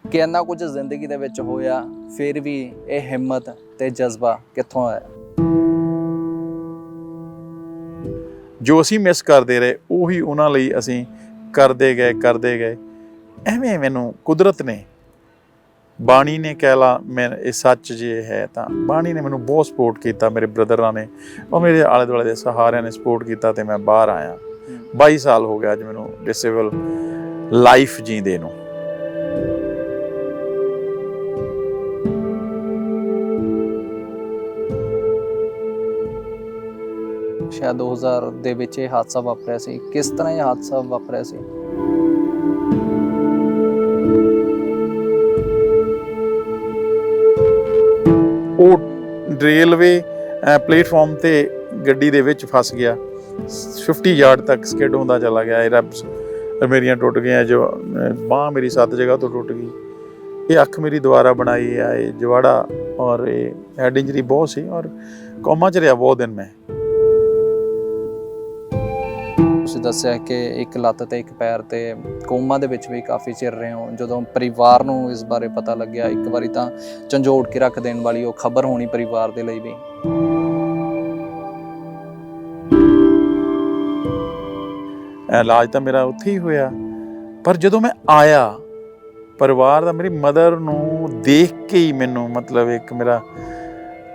कि इन्ना कुछ जिंदगी दे विच होया फिर भी ये हिम्मत ते जज्बा कित्थों आया? जो असी मिस करते रहे उही उन्हां लई असी करते गए। एवें मैनू कुदरत ने बाणी ने कह ला मैं ये सच जे है तो बाणी ने मैनू बहुत सपोर्ट किया, मेरे ब्रदर ने और मेरे आले दुआले के सहारिਆਂ ने सपोर्ट किया तो मैं बाहर आया। 22 साल हो गया अज मैनू डिसेबल लाइफ जींदे नू। शायद 2000 ਦੇ ਵਿੱਚ ਇਹ ਹਾਦਸਾ ਵਾਪਰਿਆ ਸੀ। ਕਿਸ ਤਰ੍ਹਾਂ ਇਹ ਹਾਦਸਾ ਵਾਪਰਿਆ ਸੀ? ਉਹ ਰੇਲਵੇ ਪਲੇਟਫਾਰਮ ਤੇ ਗੱਡੀ ਦੇ ਵਿੱਚ ਫਸ ਗਿਆ। 50 ਯਾਰਡ ਤੱਕ ਸਕਿਡ ਹੁੰਦਾ ਚਲਾ ਗਿਆ। ਇਹ ਰੱਬ ਮੇਰੀਆਂ ਟੁੱਟ ਗਈਆਂ, ਜੋ ਬਾਂਹ ਮੇਰੀ 7 ਜਗ੍ਹਾ ਤੋਂ ਟੁੱਟ ਗਈ। ਇਹ ਅੱਖ ਮੇਰੀ ਦੁਬਾਰਾ ਬਣਾਈ ਆ, ਇਹ ਜਵਾੜਾ ਔਰ ਇਹ ਹੈਡ ਇੰਜਰੀ ਬਹੁਤ ਸੀ ਔਰ ਕੋਮਾ 'ਚ ਰਿਹਾ ਬਹੁਤ ਦਿਨ ਮੈਂ। ਤੁਸੀਂ ਦੱਸਿਆ ਕਿ ਇੱਕ ਲੱਤ ਤੇ ਇੱਕ ਪੈਰ ਤੇ ਕੋਮਾ ਦੇ ਵਿੱਚ ਵੀ ਕਾਫੀ ਚਿਰ ਰਹੇ ਹੋ। ਜਦੋਂ ਪਰਿਵਾਰ ਨੂੰ ਇਸ ਬਾਰੇ ਪਤਾ ਲੱਗਿਆ, ਇੱਕ ਵਾਰੀ ਤਾਂ ਝੰਜੋੜ ਕੇ ਰੱਖ ਦੇਣ ਵਾਲੀ ਉਹ ਖਬਰ ਹੋਣੀ ਪਰਿਵਾਰ ਦੇ ਲਈ ਵੀ। ਇਲਾਜ ਤਾਂ ਮੇਰਾ ਉੱਥੇ ਹੀ ਹੋਇਆ, ਪਰ ਜਦੋਂ ਮੈਂ ਆਇਆ ਪਰਿਵਾਰ ਦਾ, ਮੇਰੀ ਮਦਰ ਨੂੰ ਦੇਖ ਕੇ ਹੀ ਮੈਨੂੰ ਮਤਲਬ ਇੱਕ ਮੇਰਾ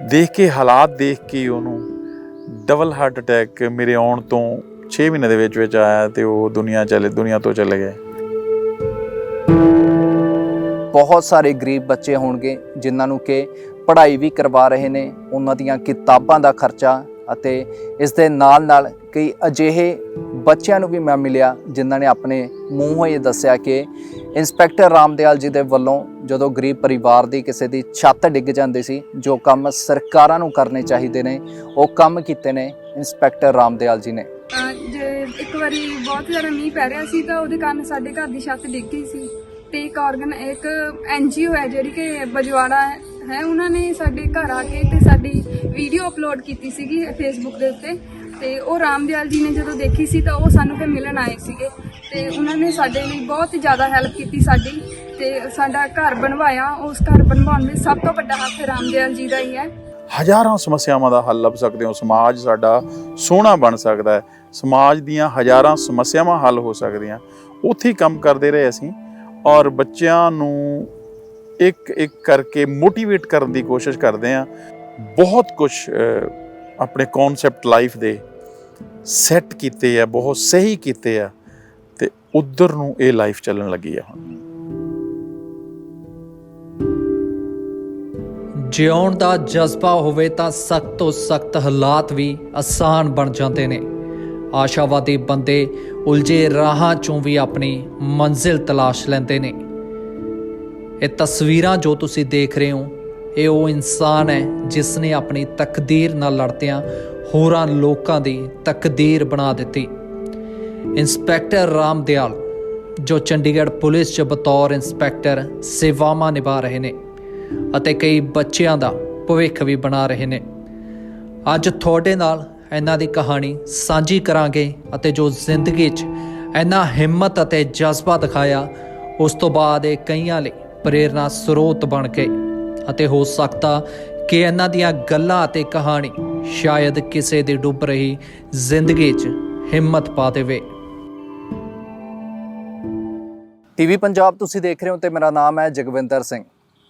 ਦੇਖ ਕੇ ਹਾਲਾਤ ਦੇਖ ਕੇ ਉਹਨੂੰ ਡਬਲ ਹਾਰਟ ਅਟੈਕ ਮੇਰੇ ਆਉਣ ਤੋਂ 6 ਮਹੀਨੇ ਦੇ ਵਿੱਚ ਆਇਆ ਤੇ ਉਹ ਦੁਨੀਆ ਤੋਂ ਚਲੇ ਗਏ। ਬਹੁਤ ਸਾਰੇ ਗਰੀਬ ਬੱਚੇ ਹੋਣਗੇ ਜਿਨ੍ਹਾਂ ਨੂੰ ਕਿ ਪੜ੍ਹਾਈ ਵੀ ਕਰਵਾ ਰਹੇ ਨੇ, ਉਹਨਾਂ ਦੀਆਂ ਕਿਤਾਬਾਂ ਦਾ ਖਰਚਾ, ਅਤੇ ਇਸ ਦੇ ਨਾਲ ਕਈ ਅਜਿਹੇ ਬੱਚਿਆਂ ਨੂੰ ਵੀ ਮੈਂ ਮਿਲਿਆ ਜਿਨ੍ਹਾਂ ਨੇ ਆਪਣੇ ਮੂੰਹੋਂ ਇਹ ਦੱਸਿਆ ਕਿ ਇੰਸਪੈਕਟਰ ਰਾਮਦਿਆਲ ਜੀ ਦੇ ਵੱਲੋਂ ਜਦੋਂ ਗਰੀਬ ਪਰਿਵਾਰ ਦੀ ਕਿਸੇ ਦੀ ਛੱਤ ਡਿੱਗ ਜਾਂਦੀ ਸੀ, ਜੋ ਕੰਮ ਸਰਕਾਰਾਂ ਨੂੰ ਕਰਨੇ ਚਾਹੀਦੇ ਨੇ ਉਹ ਕੰਮ ਕੀਤੇ ਨੇ ਇੰਸਪੈਕਟਰ ਰਾਮਦਿਆਲ ਜੀ ਨੇ। ਇੱਕ ਵਾਰੀ ਬਹੁਤ ਜ਼ਿਆਦਾ ਮੀਂਹ ਪੈ ਰਿਹਾ ਸੀ ਤਾਂ ਉਹਦੇ ਕਾਰਨ ਸਾਡੇ ਘਰ ਦੀ ਛੱਤ ਡਿੱਗ ਗਈ ਸੀ ਤੇ ਇੱਕ NGO ਹੈ ਜਿਹੜੀ ਕਿ ਬਜਵਾੜਾ ਹੈ, ਉਹਨਾਂ ਨੇ ਸਾਡੇ ਘਰ ਆ ਕੇ ਤੇ ਸਾਡੀ ਵੀਡੀਓ ਅਪਲੋਡ ਕੀਤੀ ਸੀਗੀ ਫੇਸਬੁੱਕ ਦੇ ਉੱਤੇ। ਤੇ ਉਹ ਰਾਮਦਿਆਲ ਜੀ ਨੇ ਜਦੋਂ ਦੇਖੀ ਸੀ ਤਾਂ ਉਹ ਸਾਨੂੰ ਫਿਰ ਮਿਲਣ ਆਏ ਸੀਗੇ ਤੇ ਉਹਨਾਂ ਨੇ ਸਾਡੇ ਲਈ ਬਹੁਤ ਜ਼ਿਆਦਾ ਹੈਲਪ ਕੀਤੀ ਸਾਡੀ, ਤੇ ਸਾਡਾ ਘਰ ਬਣਵਾਇਆ। ਉਸ ਘਰ ਬਣਵਾਉਣ ਵਿੱਚ ਸਭ ਤੋਂ ਵੱਡਾ ਹੱਥ ਰਾਮਦਿਆਲ ਜੀ ਦਾ ਹੀ ਹੈ। ਹਜ਼ਾਰਾਂ ਸਮੱਸਿਆਵਾਂ ਦਾ ਹੱਲ ਲੱਭ ਸਕਦੇ ਹੋ, ਸਮਾਜ ਸਾਡਾ ਸੋਹਣਾ ਬਣ ਸਕਦਾ ਹੈ, ਸਮਾਜ ਦੀਆਂ ਹਜ਼ਾਰਾਂ ਸਮੱਸਿਆਵਾਂ ਹੱਲ ਹੋ ਸਕਦੀਆਂ। ਉੱਥੇ ਹੀ ਕੰਮ ਕਰਦੇ ਰਹੇ ਅਸੀਂ ਔਰ ਬੱਚਿਆਂ ਨੂੰ ਇੱਕ ਕਰਕੇ ਮੋਟੀਵੇਟ ਕਰਨ ਦੀ ਕੋਸ਼ਿਸ਼ ਕਰਦੇ ਹਾਂ। ਬਹੁਤ ਕੁਝ ਆਪਣੇ ਕਨਸੈਪਟ ਲਾਈਫ ਦੇ ਸੈੱਟ ਕੀਤੇ ਆ, ਬਹੁਤ ਸਹੀ ਕੀਤੇ ਆ ਤੇ ਉਧਰ ਨੂੰ ਇਹ ਲਾਈਫ ਚੱਲਣ ਲੱਗੀ ਆ। ਹੁਣ ਜਿਉਣ ਦਾ ਜਜ਼ਬਾ ਹੋਵੇ ਤਾਂ ਸਖਤ ਤੋਂ ਸਖਤ ਹਾਲਾਤ ਵੀ ਆਸਾਨ ਬਣ ਜਾਂਦੇ ਨੇ। ਆਸ਼ਾਵਾਦੀ ਬੰਦੇ ਉਲਝੇ ਰਾਹਾਂ ਚੋਂ ਵੀ ਆਪਣੀ ਮੰਜ਼ਿਲ ਤਲਾਸ਼ ਲੈਂਦੇ ਨੇ। ਇਹ ਤਸਵੀਰਾਂ ਜੋ ਤੁਸੀਂ ਦੇਖ ਰਹੇ ਹੋ, ਇਹ ਉਹ ਇਨਸਾਨ ਹੈ ਜਿਸ ਨੇ ਆਪਣੀ ਤਕਦੀਰ ਨਾਲ ਲੜਦਿਆਂ ਹੋਰਾਂ ਲੋਕਾਂ ਦੀ ਤਕਦੀਰ ਬਣਾ ਦਿੱਤੀ। ਇੰਸਪੈਕਟਰ ਰਾਮਦਿਆਲ ਜੋ ਚੰਡੀਗੜ੍ਹ ਪੁਲਿਸ 'ਚ ਬਤੌਰ ਇੰਸਪੈਕਟਰ ਸੇਵਾਵਾਂ ਨਿਭਾ ਰਹੇ ਨੇ ਅਤੇ ਕਈ ਬੱਚਿਆਂ ਦਾ ਭਵਿੱਖ ਵੀ ਬਣਾ ਰਹੇ ਨੇ। ਅੱਜ ਤੁਹਾਡੇ ਨਾਲ ਇਹਨਾਂ ਦੀ ਕਹਾਣੀ ਸਾਂਝੀ ਕਰਾਂਗੇ ਅਤੇ ਜੋ ਜ਼ਿੰਦਗੀ 'ਚ ਇੰਨਾ ਹਿੰਮਤ ਅਤੇ ਜਜ਼ਬਾ ਦਿਖਾਇਆ, ਉਸ ਤੋਂ ਬਾਅਦ ਇਹ ਕਈਆਂ ਲਈ ਪ੍ਰੇਰਨਾ ਸਰੋਤ ਬਣ ਗਏ ਅਤੇ ਹੋ ਸਕਦਾ ਕਿ ਇਹਨਾਂ ਦੀਆਂ ਗੱਲਾਂ ਅਤੇ ਕਹਾਣੀ ਸ਼ਾਇਦ ਕਿਸੇ ਦੀ ਡੁੱਬ ਰਹੀ ਜ਼ਿੰਦਗੀ 'ਚ ਹਿੰਮਤ ਪਾ ਦੇਵੇ। ਟੀਵੀ ਪੰਜਾਬ ਤੁਸੀਂ ਦੇਖ ਰਹੇ ਹੋ ਤੇ ਮੇਰਾ ਨਾਮ ਹੈ ਜਗਵਿੰਦਰ ਸਿੰਘ।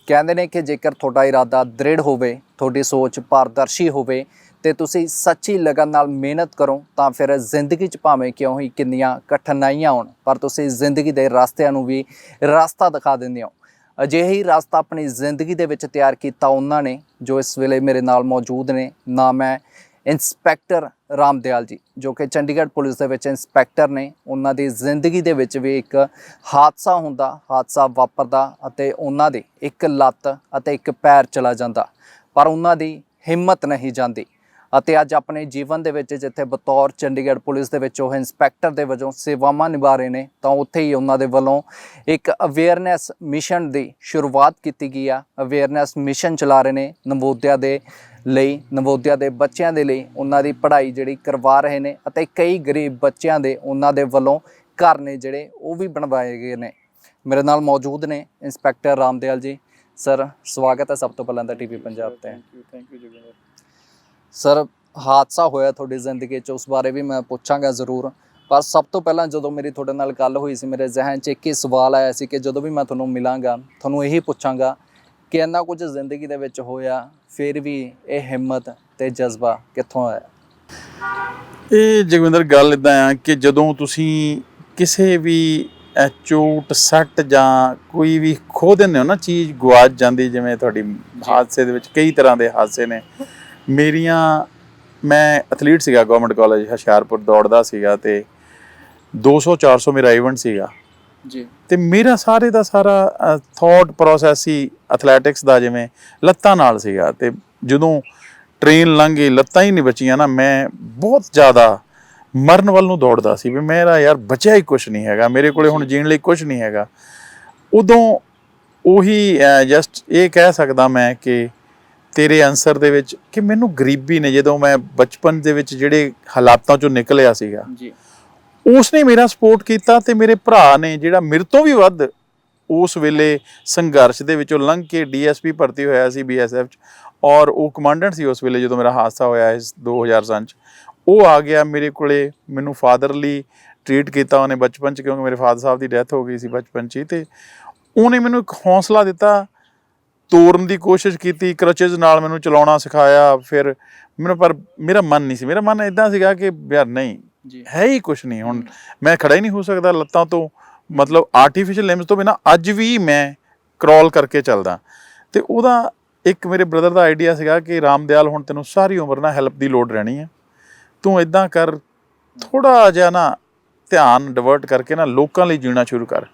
ਕਹਿੰਦੇ ਨੇ ਕਿ ਜੇਕਰ ਤੁਹਾਡਾ ਇਰਾਦਾ ਦ੍ਰਿੜ ਹੋਵੇ, ਤੁਹਾਡੀ ਸੋਚ ਪਾਰਦਰਸ਼ੀ ਹੋਵੇ ਤੇ ਤੁਸੀਂ ਸੱਚੀ ਲਗਨ ਨਾਲ ਮਿਹਨਤ ਕਰੋ ਤਾਂ ਫਿਰ ਜ਼ਿੰਦਗੀ 'ਚ ਭਾਵੇਂ ਕਿਉਂ ਹੀ ਕਿੰਨੀਆਂ ਕਠਿਨਾਈਆਂ ਆਉਣ, ਪਰ ਤੁਸੀਂ ਜ਼ਿੰਦਗੀ ਦੇ ਰਸਤਿਆਂ ਨੂੰ ਵੀ ਰਸਤਾ ਦਿਖਾ ਦਿੰਦੇ ਹੋ। ਅਜਿਹਾ ਹੀ ਰਸਤਾ ਆਪਣੀ ਜ਼ਿੰਦਗੀ ਦੇ ਵਿੱਚ ਤਿਆਰ ਕੀਤਾ ਉਹਨਾਂ ਨੇ ਜੋ ਇਸ ਵੇਲੇ ਮੇਰੇ ਨਾਲ ਮੌਜੂਦ ਨੇ। ਨਾਮ ਹੈ ਇੰਸਪੈਕਟਰ ਰਾਮਦਿਆਲ ਜੀ, ਜੋ ਕਿ ਚੰਡੀਗੜ੍ਹ ਪੁਲਿਸ ਦੇ ਵਿੱਚ ਇੰਸਪੈਕਟਰ ਨੇ। ਉਹਨਾਂ ਦੀ ਜ਼ਿੰਦਗੀ ਦੇ ਵਿੱਚ ਵੀ ਇੱਕ ਹਾਦਸਾ ਵਾਪਰਦਾ ਅਤੇ ਉਹਨਾਂ ਦੀ ਇੱਕ ਲੱਤ ਅਤੇ ਇੱਕ ਪੈਰ ਚਲਾ ਜਾਂਦਾ, ਪਰ ਉਹਨਾਂ ਦੀ ਹਿੰਮਤ ਨਹੀਂ ਜਾਂਦੀ। ਅਤੇ ਅੱਜ ਆਪਣੇ ਜੀਵਨ ਦੇ ਵਿੱਚ ਜਿੱਥੇ ਬਤੌਰ ਚੰਡੀਗੜ੍ਹ ਪੁਲਿਸ ਦੇ ਵਿੱਚ ਉਹ ਇੰਸਪੈਕਟਰ ਦੇ ਵਜੋਂ ਸੇਵਾਵਾਂ ਨਿਭਾ ਰਹੇ ਨੇ, ਤਾਂ ਉੱਥੇ ਹੀ ਉਹਨਾਂ ਦੇ ਵੱਲੋਂ ਇੱਕ ਅਵੇਅਰਨੈਸ ਮਿਸ਼ਨ ਦੀ ਸ਼ੁਰੂਆਤ ਕੀਤੀ ਗਈ ਆ। ਅਵੇਅਰਨੈਸ ਮਿਸ਼ਨ ਚਲਾ ਰਹੇ ਨੇ ਨਵੋਦਿਆ ਦੇ ਲਈ, ਨਵੋਦਿਆ ਦੇ ਬੱਚਿਆਂ ਦੇ ਲਈ ਉਹਨਾਂ ਦੀ ਪੜ੍ਹਾਈ ਜਿਹੜੀ ਕਰਵਾ ਰਹੇ ਨੇ ਅਤੇ ਕਈ ਗਰੀਬ ਬੱਚਿਆਂ ਦੇ ਉਹਨਾਂ ਦੇ ਵੱਲੋਂ ਘਰ ਨੇ ਜਿਹੜੇ ਉਹ ਵੀ ਬਣਵਾਏ ਗਏ ਨੇ। ਮੇਰੇ ਨਾਲ ਮੌਜੂਦ ਨੇ ਇੰਸਪੈਕਟਰ ਰਾਮਦਿਆਲ ਜੀ। ਸਰ, ਸਵਾਗਤ ਹੈ ਸਭ ਤੋਂ ਪਹਿਲਾਂ ਤਾਂ ਟੀਵੀ ਪੰਜਾਬ ਤੇ। Thank you Jagwinder. ਸਰ, ਹਾਦਸਾ ਹੋਇਆ ਤੁਹਾਡੀ ਜ਼ਿੰਦਗੀ 'ਚ, ਉਸ ਬਾਰੇ ਵੀ ਮੈਂ ਪੁੱਛਾਂਗਾ ਜ਼ਰੂਰ, ਪਰ ਸਭ ਤੋਂ ਪਹਿਲਾਂ ਜਦੋਂ ਮੇਰੀ ਤੁਹਾਡੇ ਨਾਲ ਗੱਲ ਹੋਈ ਸੀ, ਮੇਰੇ ਜ਼ਿਹਨ 'ਚ ਇੱਕ ਹੀ ਸਵਾਲ ਆਇਆ ਸੀ ਕਿ ਜਦੋਂ ਵੀ ਮੈਂ ਤੁਹਾਨੂੰ ਮਿਲਾਂਗਾ ਤੁਹਾਨੂੰ ਇਹੀ ਪੁੱਛਾਂਗਾ ਕਿ ਇੰਨਾ ਕੁਝ ਜ਼ਿੰਦਗੀ ਦੇ ਵਿੱਚ ਹੋਇਆ, ਫਿਰ ਵੀ ਇਹ ਹਿੰਮਤ ਤੇ ਜਜ਼ਬਾ ਕਿੱਥੋਂ ਆਇਆ? ਇਹ ਜਗਵਿੰਦਰ ਗੱਲ ਇੱਦਾਂ ਆ ਕਿ ਜਦੋਂ ਤੁਸੀਂ ਕਿਸੇ ਵੀ ਚੋਟ ਸੱਟ ਜਾਂ ਕੋਈ ਵੀ ਖੋ ਦਿੰਦੇ ਹੋ ਨਾ, ਚੀਜ਼ ਗਵਾਚ ਜਾਂਦੀ, ਜਿਵੇਂ ਤੁਹਾਡੀ ਹਾਦਸੇ ਦੇ ਵਿੱਚ ਕਈ ਤਰ੍ਹਾਂ ਦੇ ਹਾਦਸੇ ਨੇ। ਮੈਂ ਐਥਲੀਟ ਸੀਗਾ, ਗਵਰਨਮੈਂਟ ਕਾਲਜ ਹੁਸ਼ਿਆਰਪੁਰ ਦੌੜਦਾ ਸੀਗਾ ਤੇ 200-400 ਮੇਰਾ ਇਵੈਂਟ ਸੀਗਾ ਜੀ। ਤੇ ਮੇਰਾ ਸਾਰੇ ਦਾ ਸਾਰਾ ਥੋਟ ਪ੍ਰੋਸੈਸ ਹੀ ਐਥਲੈਟਿਕਸ ਦਾ ਜਿਵੇਂ ਲੱਤਾਂ ਨਾਲ ਸੀਗਾ। ਤੇ ਜਦੋਂ ਟ੍ਰੇਨ ਲੰਘ ਗਈ, ਲੱਤਾਂ ਹੀ ਨਹੀਂ ਬਚੀਆਂ ਨਾ, ਮੈਂ ਬਹੁਤ ਜ਼ਿਆਦਾ ਮਰਨ ਵੱਲ ਨੂੰ ਦੌੜਦਾ ਸੀ ਵੀ ਮੇਰਾ ਯਾਰ ਬਚਿਆ ਹੀ ਕੁਛ ਨਹੀਂ ਹੈਗਾ, ਮੇਰੇ ਕੋਲੇ ਹੁਣ ਜੀਣ ਲਈ ਕੁਛ ਨਹੀਂ ਹੈਗਾ। ਉਦੋਂ ਉਹੀ ਜਸਟ ਇਹ ਕਹਿ ਸਕਦਾ ਮੈਂ ਕਿ ਤੇਰੇ ਆਨਸਰ ਦੇ ਵਿੱਚ ਕਿ ਮੈਨੂੰ ਗਰੀਬੀ ਨੇ, ਜਦੋਂ ਮੈਂ ਬਚਪਨ ਦੇ ਵਿੱਚ ਜਿਹੜੇ ਹਾਲਾਤਾਂ ਚੋਂ ਨਿਕਲਿਆ ਸੀਗਾ ਜੀ, ਉਸਨੇ ਮੇਰਾ ਸਪੋਰਟ ਕੀਤਾ। ਤੇ ਮੇਰੇ ਭਰਾ ਨੇ, ਜਿਹੜਾ ਮੇਰੇ ਤੋਂ ਵੀ ਵੱਧ ਉਸ ਵੇਲੇ ਸੰਘਰਸ਼ ਦੇ ਵਿੱਚੋਂ ਲੰਘ ਕੇ DSP ਭਰਤੀ ਹੋਇਆ ਸੀ BSF 'ਚ, ਔਰ ਉਹ ਕਮਾਂਡੈਂਟ ਸੀ ਉਸ ਵੇਲੇ ਜਦੋਂ ਮੇਰਾ ਹਾਦਸਾ ਹੋਇਆ ਇਸ 2000 'ਚ। ਉਹ ਆ ਗਿਆ ਮੇਰੇ ਕੋਲੇ, ਮੈਨੂੰ ਫਾਦਰਲੀ ਟਰੀਟ ਕੀਤਾ ਉਹਨੇ ਬਚਪਨ 'ਚ, ਕਿਉਂਕਿ ਮੇਰੇ ਫਾਦਰ ਸਾਹਿਬ ਦੀ ਡੈਥ ਹੋ ਗਈ ਸੀ ਬਚਪਨ 'ਚ ਹੀ। ਤੇ ਉਹਨੇ ਮੈਨੂੰ ਇੱਕ ਹੌਸਲਾ ਦਿੱਤਾ, ਤੋਰਨ ਦੀ ਕੋਸ਼ਿਸ਼ ਕੀਤੀ, ਕਰਚਜ਼ ਨਾਲ ਮੈਨੂੰ ਚਲਾਉਣਾ ਸਿਖਾਇਆ। ਫਿਰ ਪਰ ਮੇਰਾ ਮਨ ਨਹੀਂ ਸੀ, ਮੇਰਾ ਮਨ ਇੱਦਾਂ ਸੀਗਾ ਕਿ ਯਾਰ ਨਹੀਂ, ਹੈ ਹੀ ਕੁਛ ਨਹੀਂ, ਹੁਣ ਮੈਂ ਖੜਾ ਹੀ ਨਹੀਂ ਹੋ ਸਕਦਾ ਲੱਤਾਂ ਤੋਂ, ਮਤਲਬ ਆਰਟੀਫਿਸ਼ੀਅਲ ਲਿੰਬਸ ਤੋਂ ਬਿਨਾਂ ਅੱਜ ਵੀ ਮੈਂ ਕਰੋਲ ਕਰਕੇ ਚੱਲਦਾ। ਤੇ ਉਹਦਾ ਇੱਕ ਮੇਰੇ ਬ੍ਰਦਰ ਦਾ ਆਈਡੀਆ ਸੀਗਾ ਕਿ ਰਾਮਦਿਆਲ, ਹੁਣ ਤੈਨੂੰ ਸਾਰੀ ਉਮਰ ਨਾ ਹੈਲਪ ਦੀ ਲੋੜ ਰਹਿਣੀ ਹੈ, ਤੂੰ ਇੱਦਾਂ ਕਰ, ਥੋੜ੍ਹਾ ਜਿਹਾ ਨਾ ਧਿਆਨ ਡਿਵਰਟ ਕਰਕੇ ਨਾ ਲੋਕਾਂ ਲਈ ਜੀਣਾ ਸ਼ੁਰੂ ਕਰ।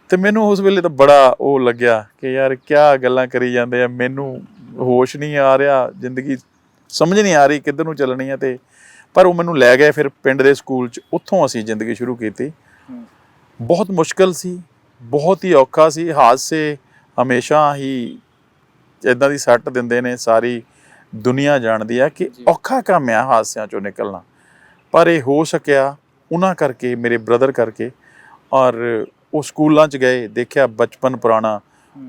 ਤੇ ਮੈਨੂੰ ਉਸ ਵੇਲੇ ਤਾਂ ਬੜਾ ਉਹ ਲੱਗਿਆ ਕਿ ਯਾਰ ਕਿਆ ਗੱਲਾਂ ਕਰੀ ਜਾਂਦੇ ਆ, ਮੈਨੂੰ ਹੋਸ਼ ਨਹੀਂ ਆ ਰਿਹਾ, ਜ਼ਿੰਦਗੀ ਸਮਝ ਨਹੀਂ ਆ ਰਹੀ ਕਿੱਧਰ ਨੂੰ ਚੱਲਣੀ ਹੈ। ਤੇ ਪਰ ਉਹ ਮੈਨੂੰ ਲੈ ਗਏ ਫਿਰ ਪਿੰਡ ਦੇ ਸਕੂਲ 'ਚ, ਉੱਥੋਂ ਅਸੀਂ ਜ਼ਿੰਦਗੀ ਸ਼ੁਰੂ ਕੀਤੀ। ਬਹੁਤ ਮੁਸ਼ਕਿਲ ਸੀ, ਬਹੁਤ ਹੀ ਔਖਾ ਸੀ। ਹਾਦਸੇ ਹਮੇਸ਼ਾ ਹੀ ਇੱਦਾਂ ਦੀ ਸੱਟ ਦਿੰਦੇ ਨੇ, ਸਾਰੀ ਦੁਨੀਆ ਜਾਣਦੀ ਆ ਕਿ ਔਖਾ ਕੰਮ ਆ ਹਾਦਸਿਆਂ 'ਚੋਂ ਨਿਕਲਣਾ, ਪਰ ਇਹ ਹੋ ਸਕਿਆ ਉਹਨਾਂ ਕਰਕੇ, ਮੇਰੇ ਬ੍ਰਦਰ ਕਰਕੇ। ਔਰ ਉਹ ਸਕੂਲਾਂ 'ਚ ਗਏ, ਦੇਖਿਆ ਬਚਪਨ ਪੁਰਾਣਾ,